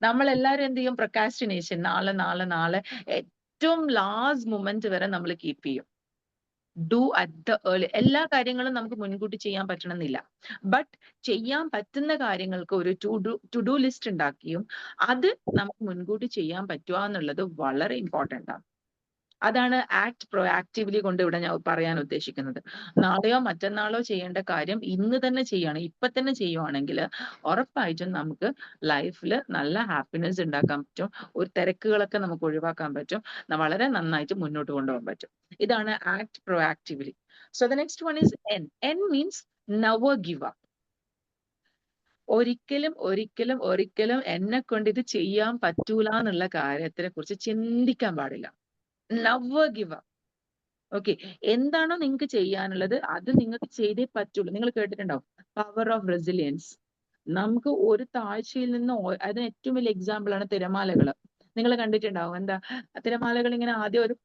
നമ്മളെല്ലാവരും എന്ത് ചെയ്യും, പ്രൊക്കാസ്റ്റിനേഷൻ, നാളെ ഏറ്റവും ലാസ്റ്റ് മൊമെന്റ് വരെ നമ്മൾ കീപ്പ് ചെയ്യും. Do at the early. എല്ലാ കാര്യങ്ങളും നമുക്ക് മുൻകൂട്ടി ചെയ്യാൻ പറ്റണമെന്നില്ല. ബട്ട് ചെയ്യാൻ പറ്റുന്ന കാര്യങ്ങൾക്ക് ഒരു ടു ഡു ലിസ്റ്റ് ഉണ്ടാക്കിയും അത് നമുക്ക് മുൻകൂട്ടി ചെയ്യാൻ പറ്റുക എന്നുള്ളത് വളരെ ഇമ്പോർട്ടൻ്റ് ആണ്. അതാണ് ആക്ട് പ്രൊയാക്റ്റീവ്ലി കൊണ്ട് ഇവിടെ ഞാൻ പറയാൻ ഉദ്ദേശിക്കുന്നത്. നാളെയോ മറ്റന്നാളോ ചെയ്യേണ്ട കാര്യം ഇന്ന് തന്നെ ചെയ്യുകയാണ്, ഇപ്പൊ തന്നെ ചെയ്യുവാണെങ്കിൽ ഉറപ്പായിട്ടും നമുക്ക് ലൈഫിൽ നല്ല ഹാപ്പിനെസ് ഉണ്ടാക്കാൻ പറ്റും. ഒരു തിരക്കുകളൊക്കെ നമുക്ക് ഒഴിവാക്കാൻ പറ്റും. വളരെ നന്നായിട്ട് മുന്നോട്ട് കൊണ്ടുപോകാൻ പറ്റും. ഇതാണ് act proactively. So the next one is N. N means never give up. ഒരിക്കലും എന്നെ കൊണ്ട് ഇത് ചെയ്യാൻ പറ്റൂല എന്നുള്ള കാര്യത്തിനെ കുറിച്ച് ചിന്തിക്കാൻ പാടില്ല. Never give up. ഓക്കെ, എന്താണോ നിങ്ങൾക്ക് ചെയ്യാനുള്ളത് അത് നിങ്ങൾക്ക് ചെയ്തേ പറ്റുള്ളൂ. നിങ്ങൾ കേട്ടിട്ടുണ്ടാവും പവർ ഓഫ് റെസിലിയൻസ്. നമുക്ക് ഒരു താഴ്ചയിൽ നിന്ന്, അതിന് ഏറ്റവും വലിയ എക്സാമ്പിൾ ആണ് തിരമാലകൾ. നിങ്ങൾ കണ്ടിട്ടുണ്ടാവും, എന്താ, തിരമാലകൾ ഇങ്ങനെ ആദ്യം ഒരു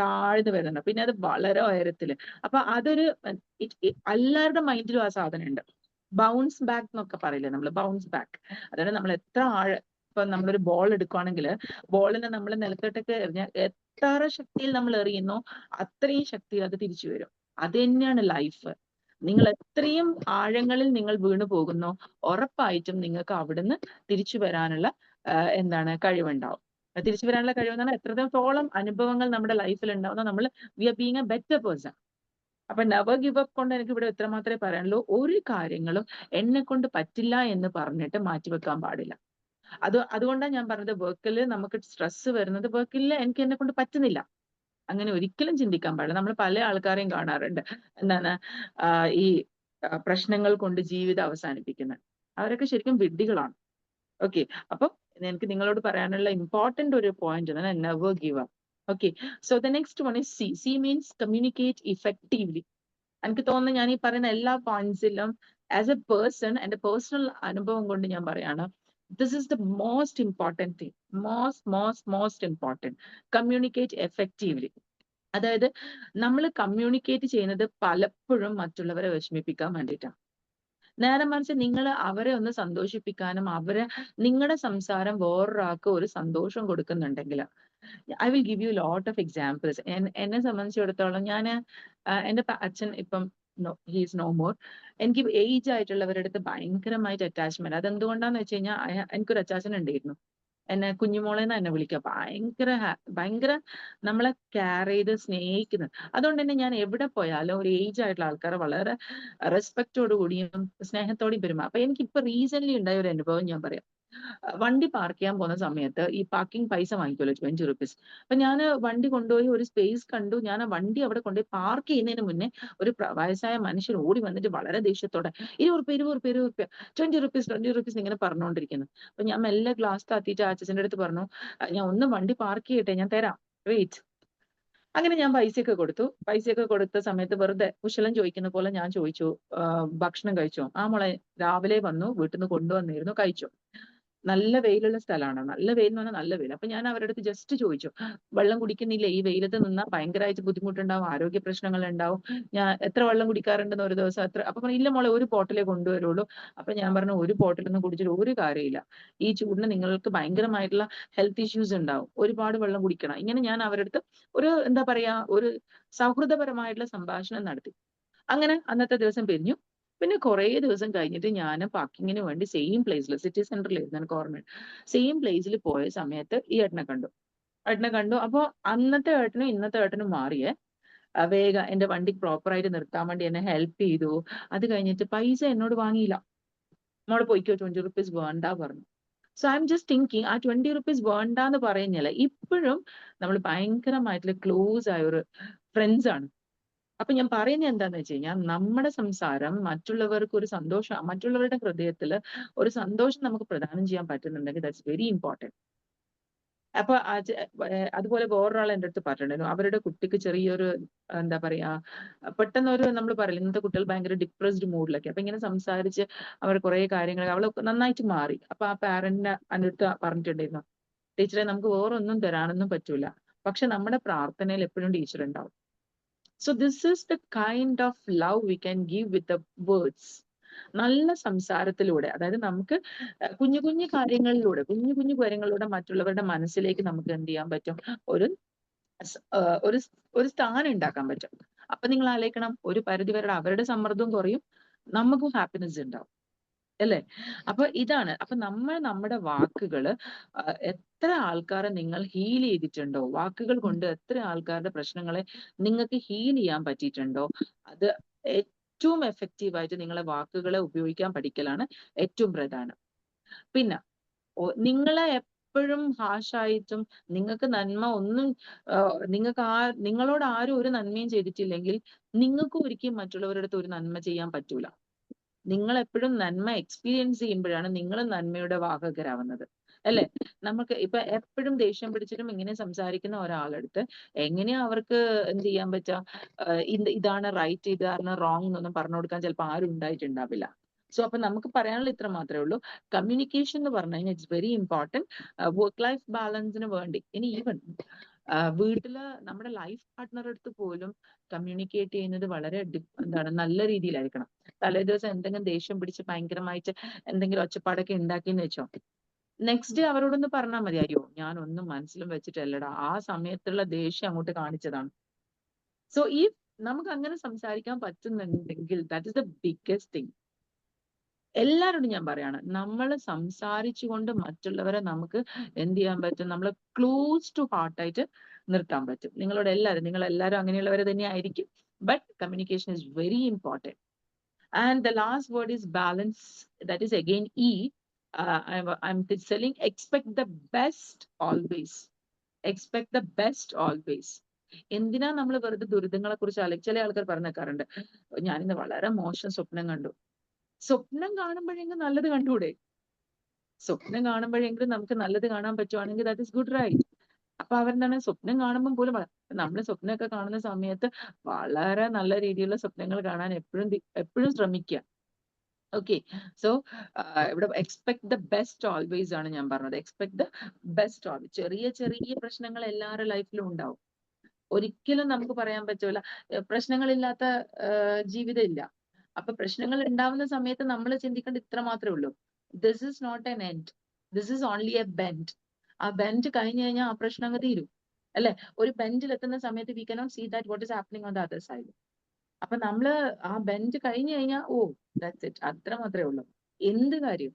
താഴ്ന്നു വരുന്നുണ്ട്, പിന്നെ അത് വളരെ ഉയരത്തില്. അപ്പൊ അതൊരു എല്ലാവരുടെ മൈൻഡിലും ആ സാധനം ഉണ്ട്. ബൗൺസ് ബാക്ക് എന്നൊക്കെ പറയില്ലേ നമ്മൾ, ബൗൺസ് ബാക്ക്. അതായത് നമ്മൾ എത്ര ഇപ്പൊ നമ്മളൊരു ബോൾ എടുക്കുകയാണെങ്കിൽ ബോളിനെ നമ്മൾ നിലത്തോട്ടൊക്കെ എറിഞ്ഞാൽ എത്ര ശക്തിയിൽ നമ്മൾ എറിയുന്നോ അത്രയും ശക്തിയിൽ അത് തിരിച്ചു വരും. അത് തന്നെയാണ് ലൈഫ്. നിങ്ങൾ എത്രയും ആഴങ്ങളിൽ നിങ്ങൾ വീണു പോകുന്നോ ഉറപ്പായിട്ടും നിങ്ങൾക്ക് അവിടുന്ന് തിരിച്ചു വരാനുള്ള കഴിവുണ്ടാവും. തിരിച്ചു വരാനുള്ള കഴിവെന്ന് പറഞ്ഞാൽ എത്രത്തോളം അനുഭവങ്ങൾ നമ്മുടെ ലൈഫിൽ ഉണ്ടാവുന്ന നമ്മൾ we are being a better person. അപ്പൊ നെവർ ഗിവ് അപ്പ് കൊണ്ട് എനിക്ക് ഇവിടെ ഇത്ര മാത്രമേ പറയാനുള്ളൂ. ഒരു കാര്യങ്ങളും എന്നെ കൊണ്ട് പറ്റില്ല എന്ന് പറഞ്ഞിട്ട് മാറ്റിവെക്കാൻ പാടില്ല. അതുകൊണ്ടാണ് ഞാൻ പറഞ്ഞത് വർക്കിൽ നമുക്ക് സ്ട്രെസ് വരുന്നത് വർക്കിൽ എനിക്ക് എന്നെ കൊണ്ട് പറ്റുന്നില്ല അങ്ങനെ ഒരിക്കലും ചിന്തിക്കാൻ പാടില്ല. നമ്മൾ പല ആൾക്കാരെയും കാണാറുണ്ട് ഈ പ്രശ്നങ്ങൾ കൊണ്ട് ജീവിതം അവസാനിപ്പിക്കുന്നത്. അവരൊക്കെ ശരിക്കും വിഡ്ഢികളാണ്. ഓക്കെ, അപ്പൊ എനിക്ക് നിങ്ങളോട് പറയാനുള്ള ഇമ്പോർട്ടന്റ് ഒരു point never give up. Okay, so the next one is C. C means communicate effectively. എനിക്ക് തോന്നുന്നു ഞാൻ ഈ പറയുന്ന എല്ലാ പോയിന്റ്സിലും ആസ് എ പേഴ്സൺ എന്റെ പേഴ്സണൽ അനുഭവം കൊണ്ട് ഞാൻ പറയാണ്, this is the most important thing. Most important, communicate effectively. അതായത് നമ്മൾ കമ്മ്യൂണിക്കേറ്റ് ചെയ്യുന്നത് പലപ്പോഴും മറ്റുള്ളവരെ വിഷമിപ്പിക്കാൻ വേണ്ടിയിട്ടാണ്. നേരെ മറിച്ച് നിങ്ങൾ അവരെ ഒന്ന് സന്തോഷിപ്പിക്കാനും നിങ്ങളുടെ സംസാരം വേറൊരാൾക്ക് ഒരു സന്തോഷം കൊടുക്കുന്നുണ്ടെങ്കിൽ, I will give you lot of examples. എന്നെ സംബന്ധിച്ചിടത്തോളം എന്റെ അച്ഛൻ ഇപ്പം ഹീസ് നോ മോർ. എനിക്ക് ഏജ് ആയിട്ടുള്ളവരുടെ അടുത്ത് ഭയങ്കരമായിട്ട് അറ്റാച്ച്മെന്റ്. അതെന്തുകൊണ്ടാന്ന് വെച്ച് കഴിഞ്ഞാൽ എനിക്കൊരു അച്ചാച്ചൻ ഉണ്ടായിരുന്നു, എന്നെ കുഞ്ഞുമോളെന്ന് എന്നെ വിളിക്കുക. ഭയങ്കര നമ്മളെ കെയർ ചെയ്ത് സ്നേഹിക്കുന്നത്. അതുകൊണ്ട് തന്നെ ഞാൻ എവിടെ പോയാലും ഒരു ഏജ് ആയിട്ടുള്ള ആൾക്കാരെ വളരെ റെസ്പെക്റ്റോടു കൂടിയും സ്നേഹത്തോടെയും പെരുമാറും. അപ്പൊ എനിക്ക് ഇപ്പൊ റീസെന്റ് ഉണ്ടായ ഒരു അനുഭവം ഞാൻ പറയാം. വണ്ടി പാർക്ക് ചെയ്യാൻ പോകുന്ന സമയത്ത് ഈ പാർക്കിംഗ് പൈസ വാങ്ങിക്കുമല്ലോ, 20 റുപ്പീസ്. അപ്പൊ ഞാൻ വണ്ടി കൊണ്ടുപോയി ഒരു സ്പേസ് കണ്ടു. ഞാൻ ആ വണ്ടി അവിടെ കൊണ്ടുപോയി പാർക്ക് ചെയ്യുന്നതിന് മുന്നേ ഒരു വയസ്സായ മനുഷ്യൻ ഓടി വന്നിട്ട് വളരെ ദേഷ്യത്തോടെ 20 റുപ്യ 20 റുപ്പീസ് ഇങ്ങനെ പറഞ്ഞുകൊണ്ടിരിക്കുന്നു. അപ്പൊ ഞാൻ മെല്ലെ ഗ്ലാസ് താത്തിയിട്ട് അച്ഛൻ്റെ അടുത്ത് പറഞ്ഞു, ഞാൻ ഒന്ന് വണ്ടി പാർക്ക് ചെയ്യട്ടെ, ഞാൻ തരാം, വെയിറ്റ്. അങ്ങനെ ഞാൻ പൈസയൊക്കെ കൊടുത്ത സമയത്ത് വെറുതെ കുശലം ചോദിക്കുന്ന പോലെ ഞാൻ ചോദിച്ചു, ഭക്ഷണം കഴിച്ചോ? ആ മോളെ, രാവിലെ വന്നു, വീട്ടിൽ നിന്ന് കൊണ്ടുവന്നിരുന്നു, കഴിച്ചു. നല്ല വെയിലുള്ള സ്ഥലമാണ്. നല്ല വെയിൽ എന്ന് പറഞ്ഞാൽ നല്ല വെയിൽ. അപ്പൊ ഞാൻ അവരുടെ അടുത്ത് ജസ്റ്റ് ചോദിച്ചു, വെള്ളം കുടിക്കുന്നില്ലേ? ഈ വെയിലത്ത് നിന്നാൽ ഭയങ്കരമായിട്ട് ബുദ്ധിമുട്ടുണ്ടാവും, ആരോഗ്യ പ്രശ്നങ്ങൾ ഉണ്ടാവും. ഞാൻ എത്ര വെള്ളം കുടിക്കാറുണ്ടെന്ന് ഒരു ദിവസം എത്ര? അപ്പൊ ഇല്ല മോളെ, ഒരു ബോട്ടിലേ കൊണ്ടുവരുള്ളൂ. അപ്പൊ ഞാൻ പറഞ്ഞു, ഒരു ബോട്ടിലൊന്നും കുടിച്ചിട്ട് ഒരു കാര്യമില്ല. ഈ ചൂടിന് നിങ്ങൾക്ക് ഭയങ്കരമായിട്ടുള്ള ഹെൽത്ത് ഇഷ്യൂസ് ഉണ്ടാവും. ഒരുപാട് വെള്ളം കുടിക്കണം. ഇങ്ങനെ ഞാൻ അവരുടെ അടുത്ത് ഒരു സൗഹൃദപരമായിട്ടുള്ള സംഭാഷണം നടത്തി. അങ്ങനെ അന്നത്തെ ദിവസം പിരിഞ്ഞു. പിന്നെ കുറേ ദിവസം കഴിഞ്ഞിട്ട് ഞാൻ പാർക്കിങ്ങിന് വേണ്ടി സെയിം പ്ലേസിൽ, സിറ്റി സെന്ററിലായിരുന്നു എനിക്ക് ഓർമ്മയുണ്ട്, സെയിം പ്ലേസിൽ പോയ സമയത്ത് ഈ ഏട്ടനെ കണ്ടു. അപ്പൊ അന്നത്തെ ഏട്ടനും ഇന്നത്തെ ഏട്ടനും മാറിയേ. വേഗം എന്റെ വണ്ടി പ്രോപ്പറായിട്ട് നിർത്താൻ വേണ്ടി എന്നെ ഹെൽപ്പ് ചെയ്തു. അത് കഴിഞ്ഞിട്ട് പൈസ എന്നോട് വാങ്ങിയില്ല. മോളെ പോയിക്കോ, 20 റുപ്പീസ് വേണ്ട പറഞ്ഞു. So I am just thinking, ആ 20 റുപ്പീസ് വേണ്ട എന്ന് പറയുന്നില്ല, ഇപ്പോഴും നമ്മൾ ഭയങ്കരമായിട്ടുള്ള ക്ലോസ് ആയ ഒരു ഫ്രണ്ട്സ് ആണ്. അപ്പൊ ഞാൻ പറയുന്നത് എന്താന്ന് വെച്ച് കഴിഞ്ഞാൽ, നമ്മുടെ സംസാരം മറ്റുള്ളവർക്ക് ഒരു സന്തോഷം, മറ്റുള്ളവരുടെ ഹൃദയത്തിൽ ഒരു സന്തോഷം നമുക്ക് പ്രദാനം ചെയ്യാൻ പറ്റുന്നുണ്ടെങ്കിൽ ദാറ്റ്സ് വെരി ഇമ്പോർട്ടൻറ്റ്. അപ്പൊ അതുപോലെ വേറൊരാൾ എൻ്റെ അടുത്ത് പറഞ്ഞിട്ടുണ്ടായിരുന്നു, അവരുടെ കുട്ടിക്ക് ചെറിയൊരു പെട്ടെന്ന് നമ്മൾ പറയില്ല, ഇന്നത്തെ കുട്ടികൾ ഭയങ്കര ഡിപ്രസ്ഡ് മൂഡിലൊക്കെ. അപ്പൊ ഇങ്ങനെ സംസാരിച്ച് അവർ കുറെ കാര്യങ്ങൾ, അവൾ നന്നായിട്ട് മാറി. അപ്പൊ ആ പാരന്റിനെ എൻ്റെ അടുത്ത് പറഞ്ഞിട്ടുണ്ടായിരുന്നു, ടീച്ചറെ, നമുക്ക് വേറൊന്നും തരാനൊന്നും പറ്റൂല, പക്ഷെ നമ്മുടെ പ്രാർത്ഥനയിൽ എപ്പോഴും ടീച്ചർ ഉണ്ടാവും. So this is the kind of love we can give with the words. നല്ല സംസാരത്തിലൂടെ, അതായത് നമുക്ക് കുഞ്ഞു കുഞ്ഞു കാര്യങ്ങളിലൂടെ മറ്റുള്ളവരുടെ മനസ്സിലേക്ക് നമുക്ക് എന്ത് ചെയ്യാൻ പറ്റും, ഒരു ഒരു സ്ഥാനം ഉണ്ടാക്കാൻ പറ്റും. അപ്പൊ നിങ്ങൾ ആലോചിക്കണം, ഒരു പരിധിവരെ അവരുടെ സമ്മർദ്ദവും കുറയും, നമുക്കും ഹാപ്പിനെസ് ഉണ്ടാവും, അല്ലേ? അപ്പൊ ഇതാണ്. അപ്പൊ നമ്മുടെ വാക്കുകള് എത്ര ആൾക്കാരെ നിങ്ങൾ ഹീൽ ചെയ്തിട്ടുണ്ടോ, വാക്കുകൾ കൊണ്ട് എത്ര ആൾക്കാരുടെ പ്രശ്നങ്ങളെ നിങ്ങൾക്ക് ഹീൽ ചെയ്യാൻ പറ്റിയിട്ടുണ്ടോ, അത് ഏറ്റവും എഫക്റ്റീവ് ആയിട്ട് നിങ്ങളെ വാക്കുകളെ ഉപയോഗിക്കാൻ പഠിക്കലാണ് ഏറ്റവും പ്രധാനം. പിന്നെ നിങ്ങളെ എപ്പോഴും ഹാഷായിട്ടും നിങ്ങൾക്ക് നന്മ ഒന്നും നിങ്ങളോട് ആരും ഒരു നന്മയും ചെയ്തിട്ടില്ലെങ്കിൽ നിങ്ങൾക്കും ഒരിക്കലും മറ്റുള്ളവരുടെ അടുത്ത് ഒരു നന്മ ചെയ്യാൻ പറ്റൂല. നിങ്ങൾ എപ്പോഴും നന്മ എക്സ്പീരിയൻസ് ചെയ്യുമ്പോഴാണ് നിങ്ങൾ നന്മയുടെ വാഹകരാവുന്നത്, അല്ലെ? നമുക്ക് ഇപ്പൊ എപ്പോഴും ദേഷ്യം പിടിച്ചിട്ടും ഇങ്ങനെ സംസാരിക്കുന്ന ഒരാളടുത്ത് എങ്ങനെയാ അവർക്ക് എന്ത് ചെയ്യാൻ പറ്റുക? ഇതാണ് റൈറ്റ്, ഇതാണ് റോങ് എന്നൊന്നും പറഞ്ഞു കൊടുക്കാൻ ചിലപ്പോൾ ആരും ഉണ്ടായിട്ടുണ്ടാവില്ല. സോ അപ്പൊ നമുക്ക് പറയാനുള്ള ഇത്ര മാത്രമേ ഉള്ളൂ. കമ്മ്യൂണിക്കേഷൻ എന്ന് പറഞ്ഞു കഴിഞ്ഞാൽ it's very important. Work life ബാലൻസിന് വേണ്ടി ഇനി ഈവൻ വീട്ടില് നമ്മുടെ ലൈഫ് പാർട്ട്ണർ അടുത്ത് പോലും കമ്മ്യൂണിക്കേറ്റ് ചെയ്യുന്നത് വളരെ നല്ല രീതിയിലായിരിക്കണം. തലേ ദിവസം എന്തെങ്കിലും ദേഷ്യം പിടിച്ച് ഭയങ്കരമായിട്ട് എന്തെങ്കിലും ഒച്ചപ്പാടൊക്കെ ഉണ്ടാക്കിയെന്ന് വെച്ചോ, നെക്സ്റ്റ് ഡേ അവരോടൊന്ന് പറഞ്ഞാൽ മതി, അയ്യോ ഞാൻ ഒന്നും മനസ്സിലും വെച്ചിട്ടല്ലടാ, ആ സമയത്തുള്ള ദേഷ്യം അങ്ങോട്ട് കാണിച്ചതാണ്. സോ ഈ നമുക്ക് അങ്ങനെ സംസാരിക്കാൻ പറ്റുന്നുണ്ടെങ്കിൽ that is the biggest thing. എല്ലാവരോടും ഞാൻ പറയാണ്, നമ്മൾ സംസാരിച്ചുകൊണ്ട് മറ്റുള്ളവരെ നമുക്ക് എന്ത് ചെയ്യാൻ പറ്റും, നമ്മൾ ക്ലോസ് ടു ഹാർട്ടായിട്ട് നിർത്താൻ പറ്റും. നിങ്ങൾ എല്ലാവരും അങ്ങനെയുള്ളവർ തന്നെ ആയിരിക്കും. But communication is very important. And the last word is balance. That is again E. I'm selling expect the best always. Expect the best always. എന്തിനാ നമ്മൾ വെറുതെ ദുരിതങ്ങളെ കുറിച്ച് ചില ആൾക്കാർ പറഞ്ഞേക്കാറുണ്ട്, ഞാനിന്ന് വളരെ മോശം സ്വപ്നം കണ്ടു. സ്വപ്നം കാണുമ്പോഴെങ്കിലും നല്ലത് കണ്ടുകൂടെ? സ്വപ്നം കാണുമ്പോഴെങ്കിലും നമുക്ക് നല്ലത് കാണാൻ പറ്റുവാണെങ്കിൽ ദാറ്റ് ഇസ് ഗുഡ്, റൈറ്റ്? അപ്പൊ അവരെന്താണ്, സ്വപ്നം കാണുമ്പോൾ പോലും നമ്മൾ സ്വപ്നമൊക്കെ കാണുന്ന സമയത്ത് വളരെ നല്ല രീതിയിലുള്ള സ്വപ്നങ്ങൾ കാണാൻ എപ്പോഴും ശ്രമിക്കുക. ഓക്കെ, സോ ഇവിടെ എക്സ്പെക്ട് ദ ബെസ്റ്റ് ഓൾവേസ് ആണ് ഞാൻ പറഞ്ഞത്. Expect the best always. ചെറിയ ചെറിയ പ്രശ്നങ്ങൾ എല്ലാവരുടെ ലൈഫിലും ഉണ്ടാവും. ഒരിക്കലും നമുക്ക് പറയാൻ പറ്റൂല പ്രശ്നങ്ങളില്ലാത്ത ജീവിതം ഇല്ല. അപ്പൊ പ്രശ്നങ്ങൾ ഉണ്ടാവുന്ന സമയത്ത് നമ്മൾ ചിന്തിക്കേണ്ട ഇത്ര മാത്രമേ ഉള്ളൂ, this is not an end, this is only a bend. ആ ബെൻഡ് കഴിഞ്ഞു കഴിഞ്ഞാൽ ആ പ്രശ്നം അങ്ങ് തീരും, അല്ലെ? ഒരു ബെൻഡിൽ എത്തുന്ന സമയത്ത് we cannot see that what is happening on the other side. അപ്പൊ നമ്മള് ആ ബെൻഡ് കഴിഞ്ഞു കഴിഞ്ഞാൽ ഓ ദാറ്റ്സ് ഇറ്റ്, അത്ര മാത്രമേ ഉള്ളൂ. എന്ത് കാര്യം,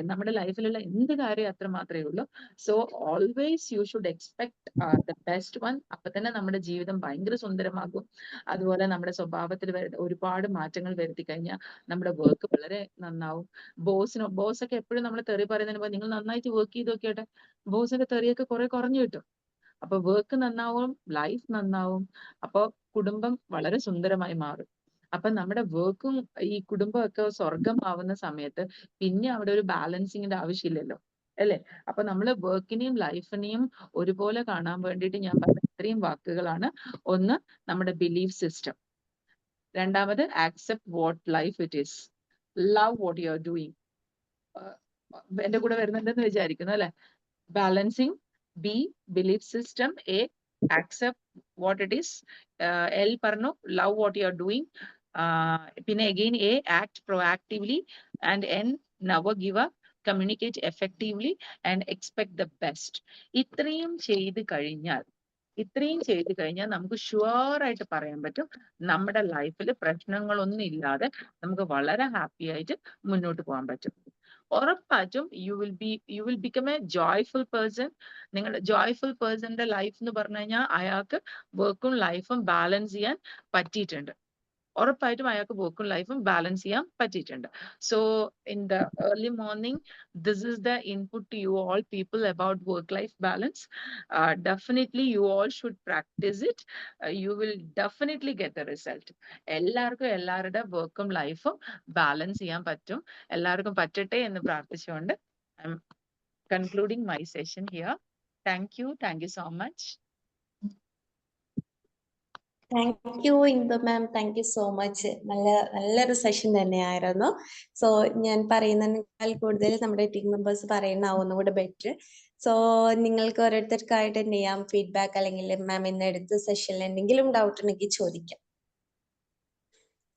നമ്മുടെ ലൈഫിലുള്ള എന്ത് കാര്യം അത്ര മാത്രമേ ഉള്ളൂ. So always you should expect the best one. അപ്പൊ തന്നെ നമ്മുടെ ജീവിതം ഭയങ്കര സുന്ദരമാകും. അതുപോലെ നമ്മുടെ സ്വഭാവത്തിൽ ഒരുപാട് മാറ്റങ്ങൾ വരുത്തി കഴിഞ്ഞാൽ നമ്മുടെ വർക്ക് വളരെ നന്നാവും. ബോസൊക്കെ എപ്പോഴും നമ്മൾ തെറി പറയുന്നതിന് പോലെ നിങ്ങൾ നന്നായിട്ട് വർക്ക് ചെയ്ത് നോക്കിയാട്ടെ, ബോസൊക്കെ തെറിയൊക്കെ കുറെ കുറഞ്ഞു കിട്ടും. അപ്പൊ വർക്ക് നന്നാവും, ലൈഫ് നന്നാവും, അപ്പൊ കുടുംബം വളരെ സുന്ദരമായി മാറും. അപ്പൊ നമ്മുടെ വർക്കും ഈ കുടുംബമൊക്കെ സ്വർഗമാവുന്ന സമയത്ത് പിന്നെ അവിടെ ഒരു ബാലൻസിങ്ങിന്റെ ആവശ്യമില്ലല്ലോ, അല്ലെ? അപ്പൊ നമ്മൾ വർക്കിനെയും ലൈഫിനെയും ഒരുപോലെ കാണാൻ വേണ്ടിയിട്ട് ഞാൻ പറഞ്ഞ ഇത്രയും വാക്കുകളാണ്. ഒന്ന്, നമ്മുടെ ബിലീഫ് സിസ്റ്റം. രണ്ടാമത്, accept what life it is. Love what you are doing. എന്റെ കൂടെ വരുന്നുണ്ടെന്ന് വിചാരിക്കുന്നു, അല്ലെ? Balancing. B, belief system. A, accept what it is. L പറഞ്ഞു, love what you are doing. പിന്നെ again A, act proactively. And N, never give up, communicate effectively and expect the best. ഇത്രയും ചെയ്ത് കഴിഞ്ഞാൽ നമുക്ക് ഷുവർ ആയിട്ട് പറയാൻ പറ്റും, നമ്മുടെ ലൈഫിൽ പ്രശ്നങ്ങളൊന്നും ഇല്ലാതെ നമുക്ക് വളരെ ഹാപ്പി ആയിട്ട് മുന്നോട്ട് പോകാൻ പറ്റും. ഉറപ്പായിട്ടും you will become A joyful person. നിങ്ങളുടെ ജോയ്ഫുൾ പേഴ്സന്റെ ലൈഫ് എന്ന് പറഞ്ഞു കഴിഞ്ഞാൽ അയാൾക്ക് വർക്കും ലൈഫും ബാലൻസ് ചെയ്യാൻ പറ്റിയിട്ടുണ്ട്. ഉറപ്പായിട്ടും അയാൾക്ക് വർക്കും ലൈഫും ബാലൻസ് ചെയ്യാൻ പറ്റിയിട്ടുണ്ട്. So in the early morning, this is the input to you all people about work life balance. Definitely you all should practise it. You will definitely get the result. എല്ലാവർക്കും എല്ലാവരുടെ വർക്കും ലൈഫും ബാലൻസ് ചെയ്യാൻ പറ്റും. എല്ലാവർക്കും പറ്റട്ടെ എന്ന് പ്രാർത്ഥിച്ചുകൊണ്ട് I M concluding my session here. Thank you so much. Thank U Indu ma'am, thank you so much. നല്ലൊരു സെഷൻ തന്നെയായിരുന്നു. സോ ഞാൻ പറയുന്നതിനേക്കാൾ കൂടുതൽ നമ്മുടെ ടീം മെമ്പേഴ്സ് പറയുന്നതാവും ഒന്നുകൂടെ ബെറ്റർ. സോ നിങ്ങൾക്ക് ഓരോരുത്തർക്കായിട്ട് എന്ത് ചെയ്യാം, ഫീഡ്ബാക്ക് അല്ലെങ്കിൽ മാം ഇന്ന് എടുത്ത സെഷനിൽ എന്തെങ്കിലും ഡൗട്ട് ഉണ്ടെങ്കിൽ ചോദിക്കാം.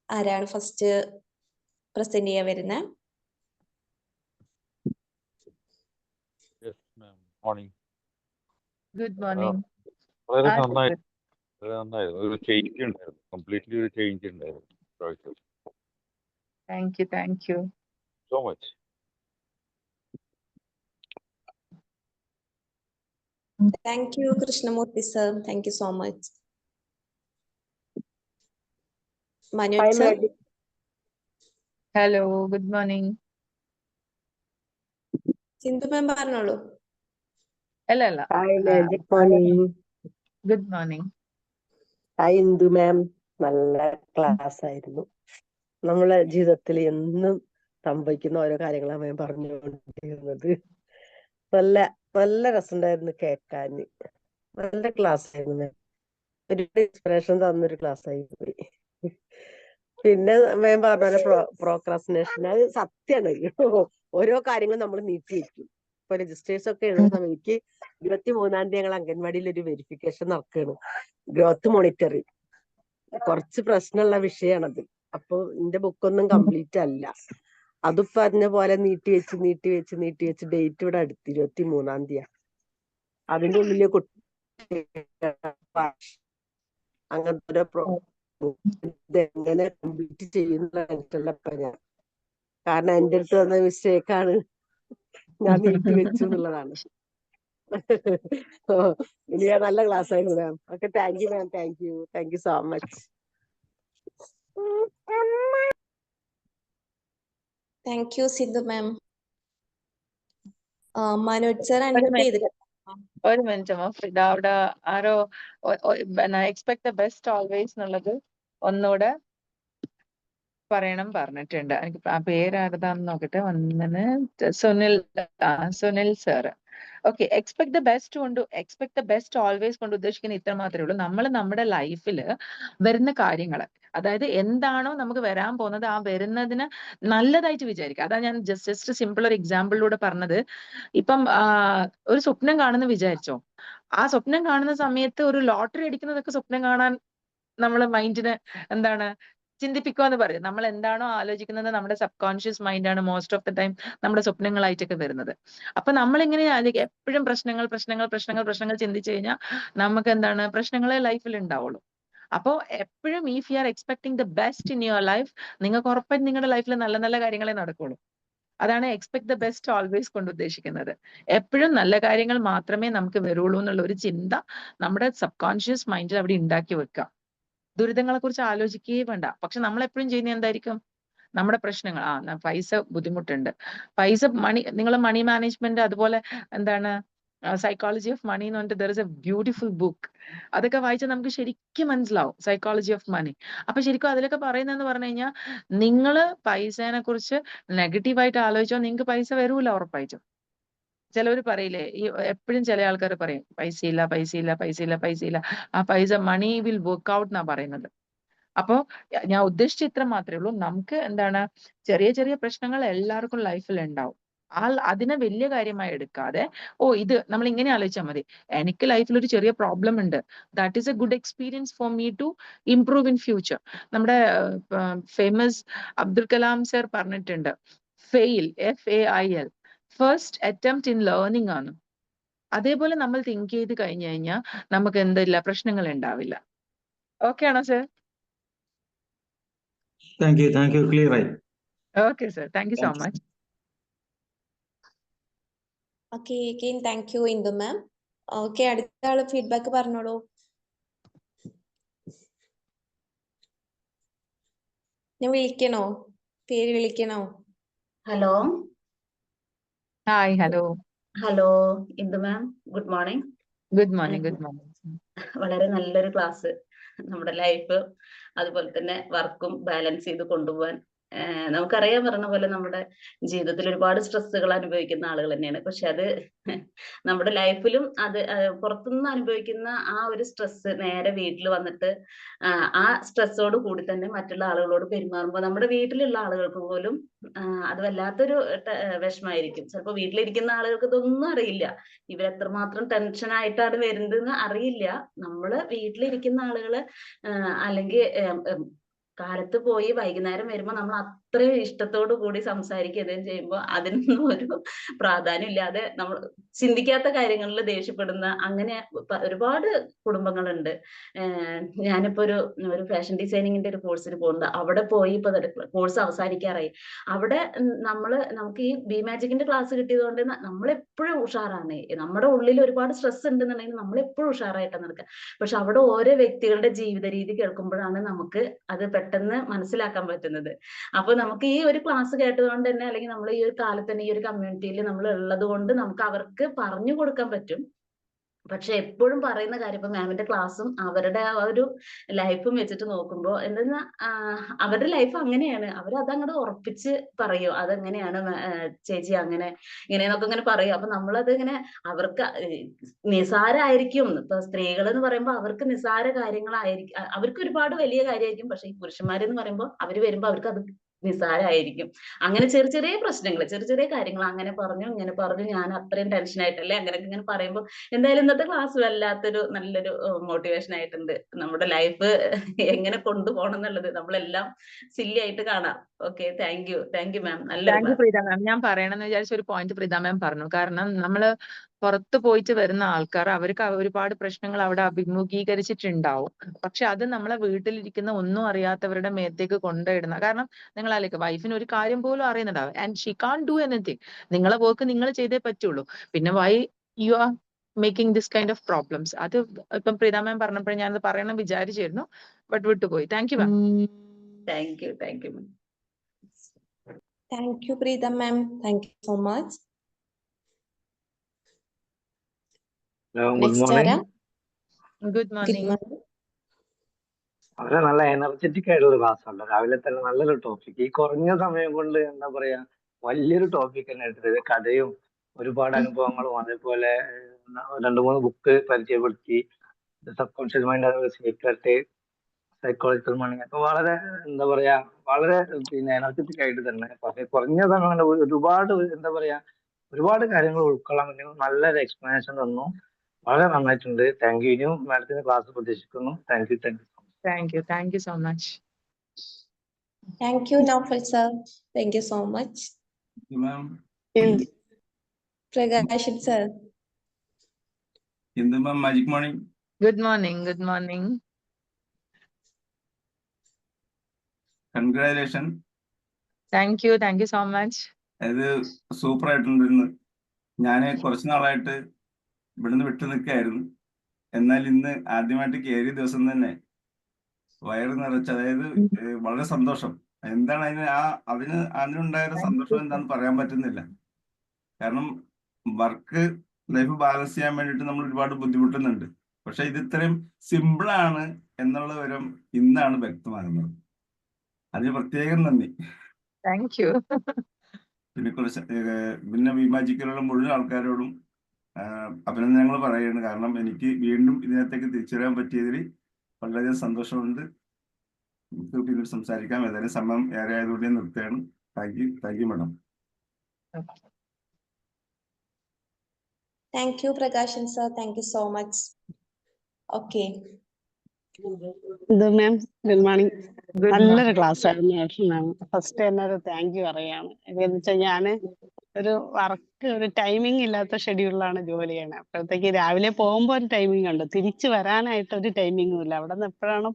ആരാണ് ഫസ്റ്റ് പ്രസന്റ് ചെയ്യാൻ വരുന്നത്? Good morning. വളരെ നന്നായിരുന്നു. ഒരു ചേഞ്ച് ഉണ്ടായിരുന്നു, കംപ്ലീറ്റ്ലി ഒരു ചേഞ്ച് ഉണ്ടായിരുന്നു. Thank you so much. Thank you Krishnamurthy sir, thank you so much. Manoj sir. Hello, good morning. Sindhu ma'am പറഞ്ഞോളൂ. അല്ല good morning. Good morning. Hi Indu ma'am, നല്ല ക്ലാസ് ആയിരുന്നു. നമ്മളെ ജീവിതത്തിൽ എന്നും സംഭവിക്കുന്ന ഓരോ കാര്യങ്ങളാണ് മാം പറഞ്ഞുകൊണ്ടിരുന്നത്. നല്ല രസമുണ്ടായിരുന്നു കേൾക്കാൻ. നല്ല ക്ലാസ് ആയിരുന്നു മാം. ഒരു ഇൻസ്പിറേഷൻ തന്നൊരു ക്ലാസ് ആയി പോയി. പിന്നെ മാം പറഞ്ഞ പ്രോക്രാസ്റ്റിനേഷൻ, അത് സത്യമാണ്. ഓരോ കാര്യങ്ങളും നമ്മൾ നീട്ടി വെക്കും. ഇപ്പൊ രജിസ്റ്റേഴ്സ് ഒക്കെ എഴുതുന്ന സമയത്ത് 23-ാം തീയതി ഞങ്ങൾ അംഗൻവാടിയിൽ ഒരു വെരിഫിക്കേഷൻ നടക്കുകയാണ്, ഗ്രോത്ത് മോണിറ്ററിങ്. കുറച്ച് പ്രശ്നമുള്ള വിഷയമാണത്. അപ്പൊ എന്റെ ബുക്കൊന്നും കംപ്ലീറ്റ് അല്ല. അത് പറഞ്ഞ പോലെ നീട്ടി വെച്ച് ഡേറ്റ് ഇവിടെ അടുത്ത് 23-ാം തീയതി. അതിന്റെ ഉള്ളില് കുട്ടി അങ്ങനത്തെ ഇതെങ്ങനെ കംപ്ലീറ്റ് ചെയ്യുന്നതായിട്ടുള്ള ഞാൻ, കാരണം എന്റെ അടുത്ത് വന്ന മിസ്റ്റേക്കാണ്, ഞാൻ നീട്ടി വെച്ചു എന്നുള്ളതാണ്. ഇനി നല്ല ക്ലാസ് ആയിരുന്നു ma'am. Okay, thank you ma'am, thank you so much. Thank you Sindhu ma'am. Manoj sir unmute ചെയ്തിട്ട്. ഒരു മിനിറ്റ് ഫ്രിഡ, അവിടെ ആരോ എക്സ്പെക്ട് ദ ബെസ്റ്റ് ഓൾവേസ് എന്നുള്ളത് ഒന്നുകൂടെ പറയണം പറഞ്ഞിട്ടുണ്ട്. എനിക്ക് ആ പേരാരതാന്ന് നോക്കട്ടെ. Sunil sir. Okay, expect the best always കൊണ്ട് ഉദ്ദേശിക്കുന്ന ഇത്ര മാത്രമേ ഉള്ളൂ. നമ്മൾ നമ്മുടെ ലൈഫിൽ വരുന്ന കാര്യങ്ങൾ, അതായത് എന്താണോ നമുക്ക് വരാൻ പോകുന്നത്, ആ വരുന്നതിന് നല്ലതായിട്ട് വിചാരിക്കുക. അതാ ഞാൻ ജസ്റ്റ് സിമ്പിൾ ഒരു എക്സാമ്പിളിലൂടെ പറഞ്ഞത്. ഇപ്പം ഒരു സ്വപ്നം കാണുന്ന വിചാരിച്ചോ, ആ സ്വപ്നം കാണുന്ന സമയത്ത് ഒരു ലോട്ടറി അടിക്കുന്നതൊക്കെ സ്വപ്നം കാണാൻ നമ്മളെ മൈൻഡിന് എന്താണ് ചിന്തിപ്പിക്കുക എന്ന് പറയും. നമ്മൾ എന്താണോ ആലോചിക്കുന്നത് നമ്മുടെ സബ് കോൺഷ്യസ് മൈൻഡാണ് മോസ്റ്റ് ഓഫ് ദ ടൈം നമ്മുടെ സ്വപ്നങ്ങളായിട്ടൊക്കെ വരുന്നത്. അപ്പൊ നമ്മൾ എങ്ങനെയാ എപ്പോഴും പ്രശ്നങ്ങൾ ചിന്തിച്ചു കഴിഞ്ഞാൽ നമുക്ക് എന്താണ് പ്രശ്നങ്ങളെ ലൈഫിൽ ഉണ്ടാവുള്ളൂ. അപ്പോൾ എപ്പോഴും if you are expecting the best in your life, നിങ്ങൾക്ക് ഉറപ്പായിട്ട് നിങ്ങളുടെ ലൈഫിൽ നല്ല നല്ല കാര്യങ്ങളെ നടക്കുള്ളൂ. അതാണ് എക്സ്പെക്ട് ദ ബെസ്റ്റ് ഓൾവേസ് കൊണ്ട് ഉദ്ദേശിക്കുന്നത്. എപ്പോഴും നല്ല കാര്യങ്ങൾ മാത്രമേ നമുക്ക് വരുള്ളൂ എന്നുള്ള ഒരു ചിന്ത നമ്മുടെ സബ് കോൺഷ്യസ് മൈൻഡിൽ അവിടെ ഉണ്ടാക്കി വെക്കുക. ദുരിതങ്ങളെ കുറിച്ച് ആലോചിക്കുകയേ വേണ്ട. പക്ഷെ നമ്മൾ എപ്പോഴും ചെയ്യുന്നത് എന്തായിരിക്കും, നമ്മുടെ പ്രശ്നങ്ങൾ, പൈസ ബുദ്ധിമുട്ടുണ്ട്, നിങ്ങൾ മണി മാനേജ്മെന്റ്, അതുപോലെ എന്താണ് സൈക്കോളജി ഓഫ് മണി എന്ന് പറഞ്ഞിട്ട് there is A beautiful book. അതൊക്കെ വായിച്ചാൽ നമുക്ക് ശരിക്കും മനസ്സിലാവും സൈക്കോളജി ഓഫ് മണി. അപ്പൊ ശരിക്കും അതിലൊക്കെ പറയുന്നതെന്ന് പറഞ്ഞു കഴിഞ്ഞാൽ, നിങ്ങൾ പൈസേനെ കുറിച്ച് നെഗറ്റീവായിട്ട് ആലോചിച്ചോ നിങ്ങൾക്ക് പൈസ വരൂല ഉറപ്പായിട്ടും. ചിലവർ പറയില്ലേ, ഈ എപ്പോഴും ചില ആൾക്കാർ പറയും പൈസയില്ല, ആ പൈസ മണി വിൽ വർക്ക് ഔട്ട് എന്നാ പറയുന്നത്. അപ്പോ ഞാൻ ഉദ്ദേശിച്ച ഇത്ര മാത്രമേ ഉള്ളൂ. നമുക്ക് എന്താണ് ചെറിയ ചെറിയ പ്രശ്നങ്ങൾ എല്ലാവർക്കും ലൈഫിൽ ഉണ്ടാവും. അതിനെ വലിയ കാര്യമായി എടുക്കാതെ, ഇത് നമ്മൾ ഇങ്ങനെ ആലോചിച്ചാൽ മതി, എനിക്ക് ലൈഫിൽ ഒരു ചെറിയ പ്രോബ്ലം ഉണ്ട്, that is a good experience for me to improve in future. നമ്മുടെ ഫേമസ് അബ്ദുൽ കലാം സർ പറഞ്ഞിട്ടുണ്ട്, fail, FAIL, first attempt in learning ആണ്. അതേപോലെ നമ്മൾ തിങ്ക് ചെയ്ത് കഴിഞ്ഞു കഴിഞ്ഞാൽ നമുക്ക് എന്തില്ല, പ്രശ്നങ്ങൾ ഉണ്ടാവില്ല. ഓക്കെ ആണോ സർ? താങ്ക് യു, ക്ലിയർ ആയി. Okay sir, thank you so much. Okay, again thank you Indu ma'am. Okay, അടുത്ത ആള് ഫീഡ്ബാക്ക് പറഞ്ഞോളൂ. ഞാൻ വിളിക്കണോ, പേര് വിളിക്കണോ? ഹലോ ഹായ്, ഹലോ ഇന്ദു മാം, ഗുഡ് മോർണിംഗ്. Good morning. വളരെ നല്ലൊരു ക്ലാസ്. നമ്മുടെ ലൈഫ് അതുപോലെ തന്നെ വർക്കും ബാലൻസ് ചെയ്ത് കൊണ്ടുപോകാൻ നമുക്കറിയാൻ പറഞ്ഞ പോലെ നമ്മുടെ ജീവിതത്തിൽ ഒരുപാട് സ്ട്രെസ്സുകൾ അനുഭവിക്കുന്ന ആളുകൾ തന്നെയാണ്. പക്ഷെ അത് നമ്മുടെ ലൈഫിലും അത് പുറത്തുനിന്ന് അനുഭവിക്കുന്ന ആ ഒരു സ്ട്രെസ് നേരെ വീട്ടിൽ വന്നിട്ട് ആ സ്ട്രെസ്സോട് കൂടി തന്നെ മറ്റുള്ള ആളുകളോട് പെരുമാറുമ്പോൾ നമ്മുടെ വീട്ടിലുള്ള ആളുകൾക്ക് പോലും അത് വല്ലാത്തൊരു വിഷമായിരിക്കും. ചിലപ്പോൾ വീട്ടിലിരിക്കുന്ന ആളുകൾക്ക് ഇതൊന്നും അറിയില്ല, ഇവരെത്രമാത്രം ടെൻഷനായിട്ടാണ് വരുന്നതെന്ന് അറിയില്ല. നമ്മള് വീട്ടിലിരിക്കുന്ന ആളുകള് അല്ലെങ്കിൽ കാലത്ത് പോയി വൈകുന്നേരം വരുമ്പോൾ നമ്മൾ അത്രയും ഇഷ്ടത്തോടു കൂടി സംസാരിക്കുകയും ചെയ്യുമ്പോൾ അതിനൊന്നും ഒരു പ്രാധാന്യം ഇല്ലാതെ നമ്മൾ ചിന്തിക്കാത്ത കാര്യങ്ങളിൽ ദേഷ്യപ്പെടുന്ന അങ്ങനെ ഒരുപാട് കുടുംബങ്ങളുണ്ട്. ഞാനിപ്പോ ഒരു ഫാഷൻ ഡിസൈനിങ്ങിന്റെ ഒരു കോഴ്സിന് പോകുന്നത്, അവിടെ പോയി ഇപ്പൊ കോഴ്സ് അവസാനിക്കാറായി. അവിടെ നമുക്ക് ഈ ബി മാജിക്കിന്റെ ക്ലാസ് കിട്ടിയത് കൊണ്ട് നമ്മളെപ്പോഴും ഉഷാറാണ്. നമ്മുടെ ഉള്ളിൽ ഒരുപാട് സ്ട്രെസ് ഉണ്ടെന്നുണ്ടെങ്കിൽ നമ്മളെപ്പോഴും ഉഷാറായിട്ട് നടക്കുക. പക്ഷെ അവിടെ ഓരോ വ്യക്തികളുടെ ജീവിത രീതി കേൾക്കുമ്പോഴാണ് നമുക്ക് അത് പെട്ടെന്ന് മനസ്സിലാക്കാൻ പറ്റുന്നത്. അപ്പൊ നമുക്ക് ഈ ഒരു ക്ലാസ് കേട്ടതുകൊണ്ട് തന്നെ, അല്ലെങ്കിൽ നമ്മൾ ഈ ഒരു കാലത്ത് തന്നെ ഈ ഒരു കമ്മ്യൂണിറ്റിയിൽ നമ്മൾ ഉള്ളത് കൊണ്ട് നമുക്ക് അവർക്ക് പറഞ്ഞു കൊടുക്കാൻ പറ്റും. പക്ഷെ എപ്പോഴും പറയുന്ന കാര്യം, ഇപ്പൊ മാമിന്റെ ക്ലാസ്സും അവരുടെ ആ ഒരു ലൈഫും വെച്ചിട്ട് നോക്കുമ്പോൾ എന്തെന്നാ അവരുടെ ലൈഫ് അങ്ങനെയാണ്. അവരതങ്ങോട്ട് ഉറപ്പിച്ച് പറയും, അതെങ്ങനെയാണ് ചേച്ചി അങ്ങനെ ഇങ്ങനെയെന്നൊക്കെ ഇങ്ങനെ പറയും. അപ്പൊ നമ്മളത് ഇങ്ങനെ അവർക്ക് നിസാരമായിരിക്കും. ഇപ്പൊ സ്ത്രീകൾ എന്ന് പറയുമ്പോൾ അവർക്ക് നിസാര കാര്യങ്ങളായിരിക്കും, അവർക്ക് ഒരുപാട് വലിയ കാര്യമായിരിക്കും. പക്ഷെ ഈ പുരുഷന്മാരെന്ന് പറയുമ്പോൾ അവര് വരുമ്പോൾ അവർക്ക് അത് നിസ്സാരമായിരിക്കും. അങ്ങനെ ചെറിയ ചെറിയ പ്രശ്നങ്ങൾ, ചെറിയ ചെറിയ കാര്യങ്ങൾ അങ്ങനെ പറഞ്ഞു ഇങ്ങനെ പറഞ്ഞു, ഞാൻ അത്രയും ടെൻഷനായിട്ടല്ലേ അങ്ങനെയൊക്കെ ഇങ്ങനെ പറയുമ്പോൾ എന്തായാലും ഇന്നത്തെ ക്ലാസ് വല്ലാത്തൊരു നല്ലൊരു മോട്ടിവേഷൻ ആയിട്ടുണ്ട്. നമ്മുടെ ലൈഫ് എങ്ങനെ കൊണ്ടുപോകണം എന്നുള്ളത് നമ്മളെല്ലാം സില്ലി ആയിട്ട് കാണാം. ഓക്കെ, താങ്ക് യു മാം. നല്ലൊരു താങ്ക് യു ക്ലാസ്. പ്രീത മാം. ഞാൻ പറയണമെന്ന് വിചാരിച്ച ഒരു പോയിന്റ് പ്രീത മാം പറഞ്ഞു. കാരണം നമ്മള് പുറത്ത് പോയിട്ട് വരുന്ന ആൾക്കാർ അവർക്ക് ഒരുപാട് പ്രശ്നങ്ങൾ അവിടെ അഭിമുഖീകരിച്ചിട്ടുണ്ടാവും. പക്ഷെ അത് നമ്മളെ വീട്ടിലിരിക്കുന്ന ഒന്നും അറിയാത്തവരുടെ മേത്തേക്ക് കൊണ്ടിടുന്ന, കാരണം നിങ്ങൾ ആലോചിക്കുക, വൈഫിന് ഒരു കാര്യം പോലും അറിയുന്നുണ്ടാവും and she can do anything. നിങ്ങളെ വർക്ക് നിങ്ങൾ ചെയ്തേ പറ്റുള്ളൂ. പിന്നെ why you are making this kind of problems. അത് ഇപ്പം പ്രീത മാം പറഞ്ഞപ്പോൾ ഞാനത് പറയണം വിചാരിച്ചിരുന്നു, ബട്ട് വിട്ടുപോയി. Thank you ma'am. Thank you ma'am. Thank you, Preetham ma'am. Thank you so much. Good Next, morning. Tara. Good Good morning. morning. വളരെ നല്ല energetic ആയിട്ടുള്ള ക്ലാസ് ഉണ്ട്. രാവിലെ തന്നെ നല്ലൊരു ടോപ്പിക്. ഈ കുറഞ്ഞ സമയം കൊണ്ട് എന്താ പറയാ വലിയൊരു ടോപ്പിക് തന്നെ എടുത്തത്. കഥയും ഒരുപാട് അനുഭവങ്ങളും അതേപോലെ 2-3 ബുക്ക് പരിചയപ്പെടുത്തി. സബ് കോൺഷ്യസ് മൈൻഡ്, അതുപോലെ സീക്രട്ട്, സൈക്കോളജിക്കൽ മൈൻഡ്, അപ്പൊ വളരെ എന്താ പറയാ വളരെ എനർജറ്റിക് ആയിട്ട് തന്നെ കുറഞ്ഞ സമയം കൊണ്ട് ഒരുപാട് എന്താ പറയാ ഒരുപാട് കാര്യങ്ങൾ ഉൾക്കൊള്ളാൻ പറ്റും. നല്ലൊരു എക്സ്പ്ലനേഷൻ തന്നു. വളരെ നന്നായിട്ടുണ്ട്. Thank you. ഇനിയും മാഡത്തിന് ക്ലാസ് പ്രതീക്ഷിക്കുന്നു. Thank you. Thank you so much. Thank you, Naufal sir. Thank you so much. Ma'am. Pragashit sir. Hindu ma'am, magic morning. Good morning. Good morning. Congratulations. Thank you so much. അത് super ആയിട്ടുണ്ടായിരുന്നു. ഞാൻ കുറച്ച് നാളായിട്ട് ഇവിടുന്ന് വിട്ടു നിൽക്കായിരുന്നു. എന്നാൽ ഇന്ന് ആദ്യമായിട്ട് കയറിയ ദിവസം തന്നെ വയറ് നിറച്ച്, അതായത് വളരെ സന്തോഷം. എന്താണ് അതിനുണ്ടായ സന്തോഷം എന്താണെന്ന് പറയാൻ പറ്റുന്നില്ല. കാരണം വർക്ക് ലൈഫ് ബാലൻസ് ചെയ്യാൻ വേണ്ടിയിട്ട് നമ്മൾ ഒരുപാട് ബുദ്ധിമുട്ടുന്നുണ്ട്. പക്ഷെ ഇത് ഇത്രയും സിമ്പിളാണ് എന്നുള്ള വിവരം ഇന്നാണ് വ്യക്തമാകുന്നത്. അതിന് പ്രത്യേകം നന്ദി. Thank you. പിന്നെ വിമാജിക്കലുള്ള മുഴുവൻ ആൾക്കാരോടും അഭിനന്ദനങ്ങൾ പറയുകയാണ്. കാരണം എനിക്ക് വീണ്ടും ഇതിനകത്തേക്ക് തിരിച്ചുവരാൻ പറ്റിയതിൽ വളരെയധികം സന്തോഷമുണ്ട്. നമുക്ക് പിന്നീട് സംസാരിക്കാം. ഏതായാലും സമയം ഏറെ ആയതുകൊണ്ട് ഞാൻ നിർത്തുകയാണ്. Thank you madam. Thank you, Prakashan sir. Thank you so much. Okay. Ma'am good morning. Good നല്ലൊരു morning. ക്ലാസ് ആയിരുന്നു മാം. ഫസ്റ്റ് തന്നെ ഒരു താങ്ക് യു പറയാണ്. എന്ന് വെച്ചാൽ ഞാൻ ഒരു വർക്ക് ഒരു ടൈമിംഗ് ഇല്ലാത്ത ഷെഡ്യൂളിലാണ് ജോലി ചെയ്യണത്. അപ്പോഴത്തേക്ക് രാവിലെ പോകുമ്പോൾ ഒരു ടൈമിംഗ് ഉണ്ട്, തിരിച്ചു വരാനായിട്ട് ഒരു ടൈമിംഗും ഇല്ല. അവിടെ നിന്ന് എപ്പോഴാണോ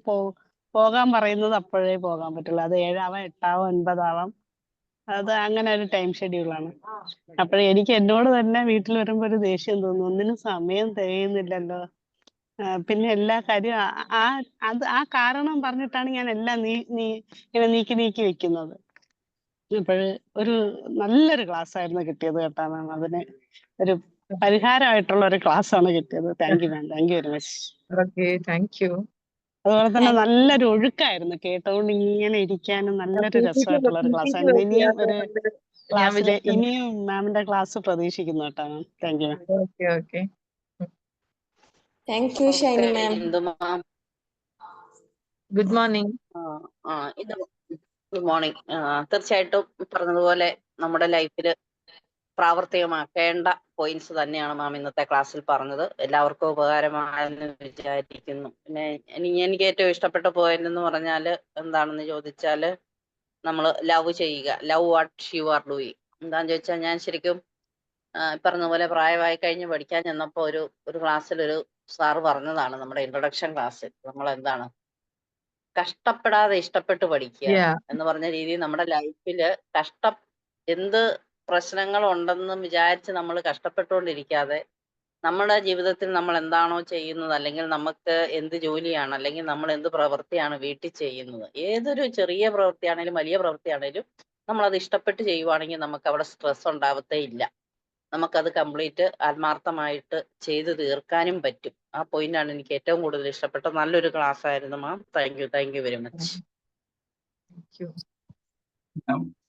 പോകാൻ പറയുന്നത് അപ്പോഴേ പോകാൻ പറ്റുള്ളൂ. അത് 7 ആവാം 8 ആവാം 9 ആവാം, അത് അങ്ങനെ ഒരു ടൈം ഷെഡ്യൂളാണ്. അപ്പോഴേ എനിക്ക് എന്നോട് തന്നെ വീട്ടിൽ വരുമ്പോൾ ഒരു ദേഷ്യം തോന്നുന്നു, ഒന്നിനും സമയം തികയുന്നില്ലല്ലോ. പിന്നെ എല്ലാ കാര്യവും ആ കാരണം പറഞ്ഞിട്ടാണ് ഞാൻ എല്ലാം ഇങ്ങനെ നീക്കി വെക്കുന്നത്. അപ്പോഴ് ഒരു നല്ലൊരു ക്ലാസ് ആയിരുന്നു കിട്ടിയത് കേട്ടാ മാം. അതിന് ഒരു പരിഹാരമായിട്ടുള്ള ഒരു ക്ലാസ് ആണ് കിട്ടിയത്. Thank you ma'am. Thank you very much. Okay, thank you. അതുപോലെ തന്നെ Thank you. നല്ലൊരു ഒഴുക്കായിരുന്നു, കേട്ടോണ്ട് ഇങ്ങനെ ഇരിക്കാനും നല്ലൊരു രസമായിട്ടുള്ള ഒരു ക്ലാസ് ആയിരുന്നു. ഇനിയും ഒരു ക്ലാസ്സില് ഇനിയും മാമിന്റെ ക്ലാസ് പ്രതീക്ഷിക്കുന്നു കേട്ടോ ma'am. Thank you ma'am. Okay. Thank you, Shiny ma'am. Good morning. Good morning. തീർച്ചയായിട്ടും പറഞ്ഞതുപോലെ നമ്മുടെ ലൈഫിൽ പ്രാവർത്തികമാക്കേണ്ട പോയിന്റ്സ് തന്നെയാണ് മാം ഇന്നത്തെ ക്ലാസ്സിൽ പറഞ്ഞത്. എല്ലാവർക്കും ഉപകാരമായെന്ന് വിചാരിക്കുന്നു. പിന്നെ എനിക്ക് ഏറ്റവും ഇഷ്ടപ്പെട്ട പോയിന്റ് എന്ന് പറഞ്ഞാൽ എന്താണെന്ന് ചോദിച്ചാൽ, നമ്മൾ ലവ് ചെയ്യുക, love what you are doing. എന്താണെന്ന് ചോദിച്ചാൽ, ഞാൻ ശരിക്കും പറഞ്ഞതുപോലെ പ്രായമായി കഴിഞ്ഞ് പഠിക്കാൻ ചെന്നപ്പോൾ ഒരു ക്ലാസ്സിൽ ഒരു സാറ് പറഞ്ഞതാണ്, നമ്മുടെ ഇൻട്രൊഡക്ഷൻ ക്ലാസ്സിൽ, നമ്മൾ എന്താണ് കഷ്ടപ്പെടാതെ ഇഷ്ടപ്പെട്ട് പഠിക്കുക Yeah. എന്ന് പറഞ്ഞ രീതിയിൽ നമ്മുടെ ലൈഫില് എന്ത് പ്രശ്നങ്ങൾ ഉണ്ടെന്ന് വിചാരിച്ച് നമ്മൾ കഷ്ടപ്പെട്ടുകൊണ്ടിരിക്കാതെ നമ്മുടെ ജീവിതത്തിൽ നമ്മൾ എന്താണോ ചെയ്യുന്നത്, അല്ലെങ്കിൽ നമുക്ക് എന്ത് ജോലിയാണ്, അല്ലെങ്കിൽ നമ്മൾ എന്ത് പ്രവൃത്തിയാണ് വീട്ടിൽ ചെയ്യുന്നത്, ഏതൊരു ചെറിയ പ്രവൃത്തിയാണേലും വലിയ പ്രവൃത്തിയാണേലും നമ്മളത് ഇഷ്ടപ്പെട്ട് ചെയ്യുവാണെങ്കിൽ നമുക്ക് അവിടെ സ്ട്രെസ് ഉണ്ടാവത്തേ ഇല്ല. നമുക്കത് കംപ്ലീറ്റ് ആത്മാർത്ഥമായിട്ട് ചെയ്ത് തീർക്കാനും പറ്റും. ആ പോയിന്റാണ് എനിക്ക് ഏറ്റവും കൂടുതൽ ഇഷ്ടപ്പെട്ട. നല്ലൊരു ക്ലാസ് ആയിരുന്നു ma'am. Thank you very much.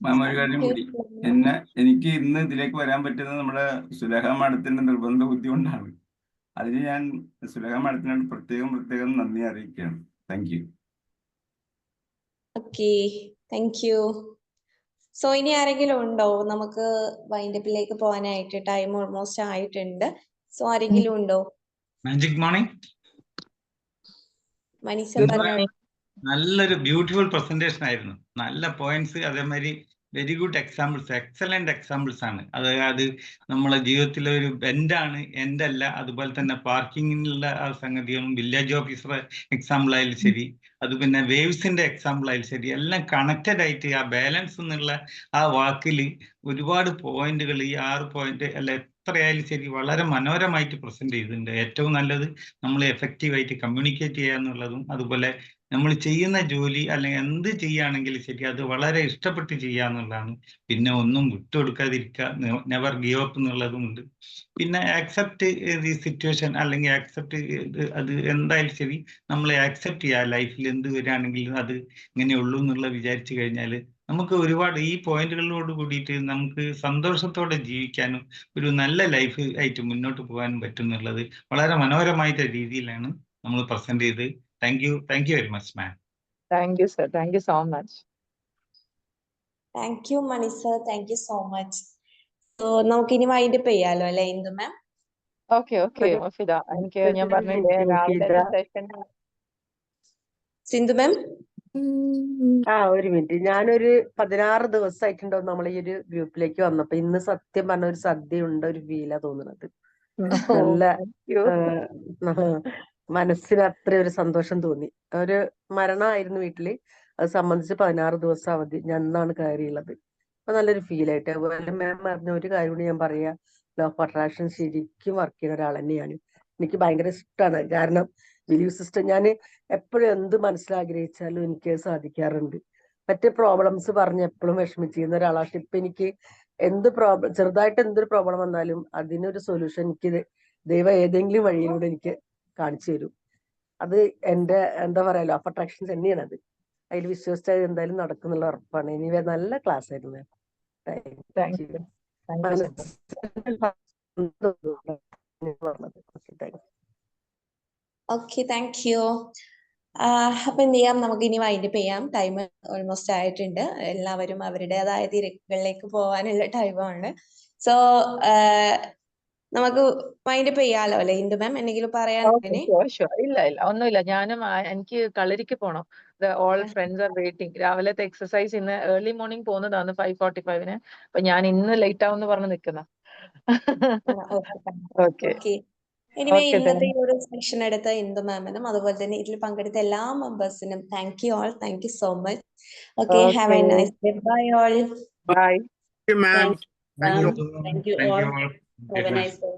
മാം ഒരു കാര്യം കൂടി, എനിക്ക് ഇന്ന് ഇതിലേക്ക് വരാൻ പറ്റുന്നത് നമ്മുടെ സുലേഖ മാഡത്തിന്റെ നിർബന്ധ ബുദ്ധി കൊണ്ടാണ്. അതിന് ഞാൻ സുലേഖ മാഡത്തിനോട് പ്രത്യേകം നന്ദി അറിയിക്കുകയാണ്. Thank you. Okay. Thank you. So ഇനി ആരെങ്കിലും ഉണ്ടോ? നമുക്ക് വൈൻഡപ്പിലേക്ക് പോകാനായിട്ട് ടൈം ഓൾമോസ്റ്റ് ആയിട്ടുണ്ട്. സോ ആരെങ്കിലും ഉണ്ടോ? Magic morning. മനീഷ Good പറഞ്ഞോ. morning. നല്ലൊരു ബ്യൂട്ടിഫുൾ പ്രസന്റേഷൻ ആയിരുന്നു. നല്ല പോയിന്റ്സ്, അതേമാതിരി very good examples, excellent examples ആണ്. അത് നമ്മളെ ജീവിതത്തിലെ ഒരു ബെൻഡാണ്, എൻഡ് അല്ല. അതുപോലെ തന്നെ പാർക്കിങ്ങിനുള്ള ആ സംഗതികളും, വില്ലേജ് ഓഫീസറെ എക്സാമ്പിൾ ആയാലും ശരി, അത് പിന്നെ വേവ്സിന്റെ എക്സാമ്പിൾ ആയാലും ശരി, എല്ലാം കണക്റ്റഡ് ആയിട്ട് ആ ബാലൻസ് എന്നുള്ള ആ വാക്കിൽ ഒരുപാട് പോയിന്റുകൾ, ഈ 6 പോയിന്റ് അല്ല എത്രയായാലും ശരി, വളരെ മനോഹരമായിട്ട് പ്രസന്റ് ചെയ്തിട്ടുണ്ട്. ഏറ്റവും നല്ലത് നമ്മൾ എഫക്റ്റീവായിട്ട് കമ്മ്യൂണിക്കേറ്റ് ചെയ്യുക എന്നുള്ളതും, അതുപോലെ നമ്മൾ ചെയ്യുന്ന ജോലി അല്ലെങ്കിൽ എന്ത് ചെയ്യുകയാണെങ്കിലും ശരി, അത് വളരെ ഇഷ്ടപ്പെട്ട് ചെയ്യുക എന്നുള്ളതാണ്. പിന്നെ ഒന്നും വിട്ടുകൊടുക്കാതിരിക്കുക, നെവർ ഗീവ് അപ്പ് എന്നുള്ളതും ഉണ്ട്. പിന്നെ ആക്സെപ്റ്റ് ദി സിറ്റുവേഷൻ, അല്ലെങ്കിൽ ആക്സെപ്റ്റ് അത് എന്തായാലും ശരി നമ്മൾ ആക്സെപ്റ്റ് ചെയ്യുക. ലൈഫിൽ എന്ത് വരികയാണെങ്കിലും അത് ഇങ്ങനെയുള്ളൂ എന്നുള്ള വിചാരിച്ചു കഴിഞ്ഞാൽ നമുക്ക് ഒരുപാട് ഈ പോയിന്റുകളോട് കൂടിയിട്ട് നമുക്ക് സന്തോഷത്തോടെ ജീവിക്കാനും ഒരു നല്ല ലൈഫ് ആയിട്ട് മുന്നോട്ട് പോകാനും പറ്റും എന്നുള്ളത് വളരെ മനോഹരമായിട്ട് രീതിയിലാണ് നമ്മൾ പ്രസന്റ് ചെയ്ത്. Thank you very much ma'am. Thank you, sir. Thank you so much. Thank you Manisha, thank you so much. So നമുക്കിനി വൈൻഡപ്പ് ചെയ്യാലോ അല്ലെ ഇന്ദു മാം? Okay, മഫിദ. എനിക്ക് ഞാൻ പറഞ്ഞില്ലേ രാവിലെ സെഷൻ. സിന്ധു മാം ഒരു മിനിറ്റ്, ഞാനൊരു 16 ദിവസമായിട്ടുണ്ടാവും നമ്മൾ ഈ ഒരു ഗ്രൂപ്പിലേക്ക് വന്നപ്പോ. ഇന്ന് സത്യം പറഞ്ഞ ഒരു സദ്യ ഉണ്ട്, ഒരു ഫീലാ തോന്നുന്നത്. നല്ല മനസ്സിന് അത്ര ഒരു സന്തോഷം തോന്നി. ഒരു മരണമായിരുന്നു വീട്ടില്, അത് സംബന്ധിച്ച് 16 ദിവസം അവധി ഞാൻ ഇന്നാണ് കയറിയുള്ളത്. അപ്പൊ നല്ലൊരു ഫീൽ ആയിട്ട്. അതുപോലെ മാം പറഞ്ഞ ഒരു കാര്യം കൂടി ഞാൻ പറയാ, ലോ ഓഫ് അട്രാക്ഷൻ ശരിക്കും വർക്ക് ചെയ്യുന്ന ഒരാൾ തന്നെയാണ്. എനിക്ക് ഭയങ്കര ഇഷ്ടമാണ്. കാരണം ബിലീവ് സിസ്റ്റം ഞാൻ എപ്പോഴും എന്ത് മനസ്സിലാഗ്രഹിച്ചാലും എനിക്ക് സാധിക്കാറുണ്ട്. മറ്റേ പ്രോബ്ലംസ് പറഞ്ഞ് എപ്പോഴും വിഷമിച്ചിരുന്ന ഒരാളാണ്. പക്ഷെ ഇപ്പൊ എനിക്ക് എന്ത് പ്രോബ്ലം, ചെറുതായിട്ട് എന്തൊരു പ്രോബ്ലം വന്നാലും അതിനൊരു സൊല്യൂഷൻ എനിക്ക് ദൈവം ഏതെങ്കിലും വഴിയിലൂടെ എനിക്ക് കാണിച്ചു തരും. അത് എന്റെ എന്താ പറയാ, ലോ ഓഫ് അട്രാക്ഷൻ തന്നെയാണ് അത്. അതിൽ വിശ്വസിച്ചാൽ എന്തായാലും നടക്കുന്നുള്ള ഉറപ്പാണ്. ഇനി നല്ല ക്ലാസ് ആയിരുന്നു. Thank you. Thank you, sir. Okay, thank U. അപ്പൊ എന്ത് ചെയ്യാം, നമുക്ക് ഇനി വൈൻഡപ്പ് ചെയ്യാം. ടൈം ഓൾമോസ്റ്റ് ആയിട്ടുണ്ട്. എല്ലാവരും അവരുടേതായ തിരക്കുകളിലേക്ക് പോകാനുള്ള ടൈമാണ്. സോ നമുക്ക് വൈൻഡപ്പ് ചെയ്യാലോ അല്ലെ ഇന്ദു മാം? എന്തെങ്കിലും പറയാൻ? Sure. ഇല്ല ഒന്നുമില്ല. ഞാനും എനിക്ക് കളരിക്ക് പോണം. All friends are waiting. രാവിലത്തെ എക്സസൈസ് ഇന്ന് ഏർലി മോർണിംഗ് പോകുന്നതാണ് 5:45-ന്. അപ്പൊ ഞാൻ ഇന്ന് ലേറ്റ് ആവുമെന്ന് പറഞ്ഞ് നിൽക്കുന്ന. ഓക്കെ. എനിവേ ഇന്നത്തെ ഈ ഒരു സെക്ഷൻ എടുത്ത ഇന്ദു മാമിനും അതുപോലെ തന്നെ ഇതിൽ പങ്കെടുത്ത എല്ലാ മെമ്പേഴ്സിനും thank you all. Thank you so much. Okay, have a nice day. Bye all. Bye. Ma'am. Thank you all. Have a nice day.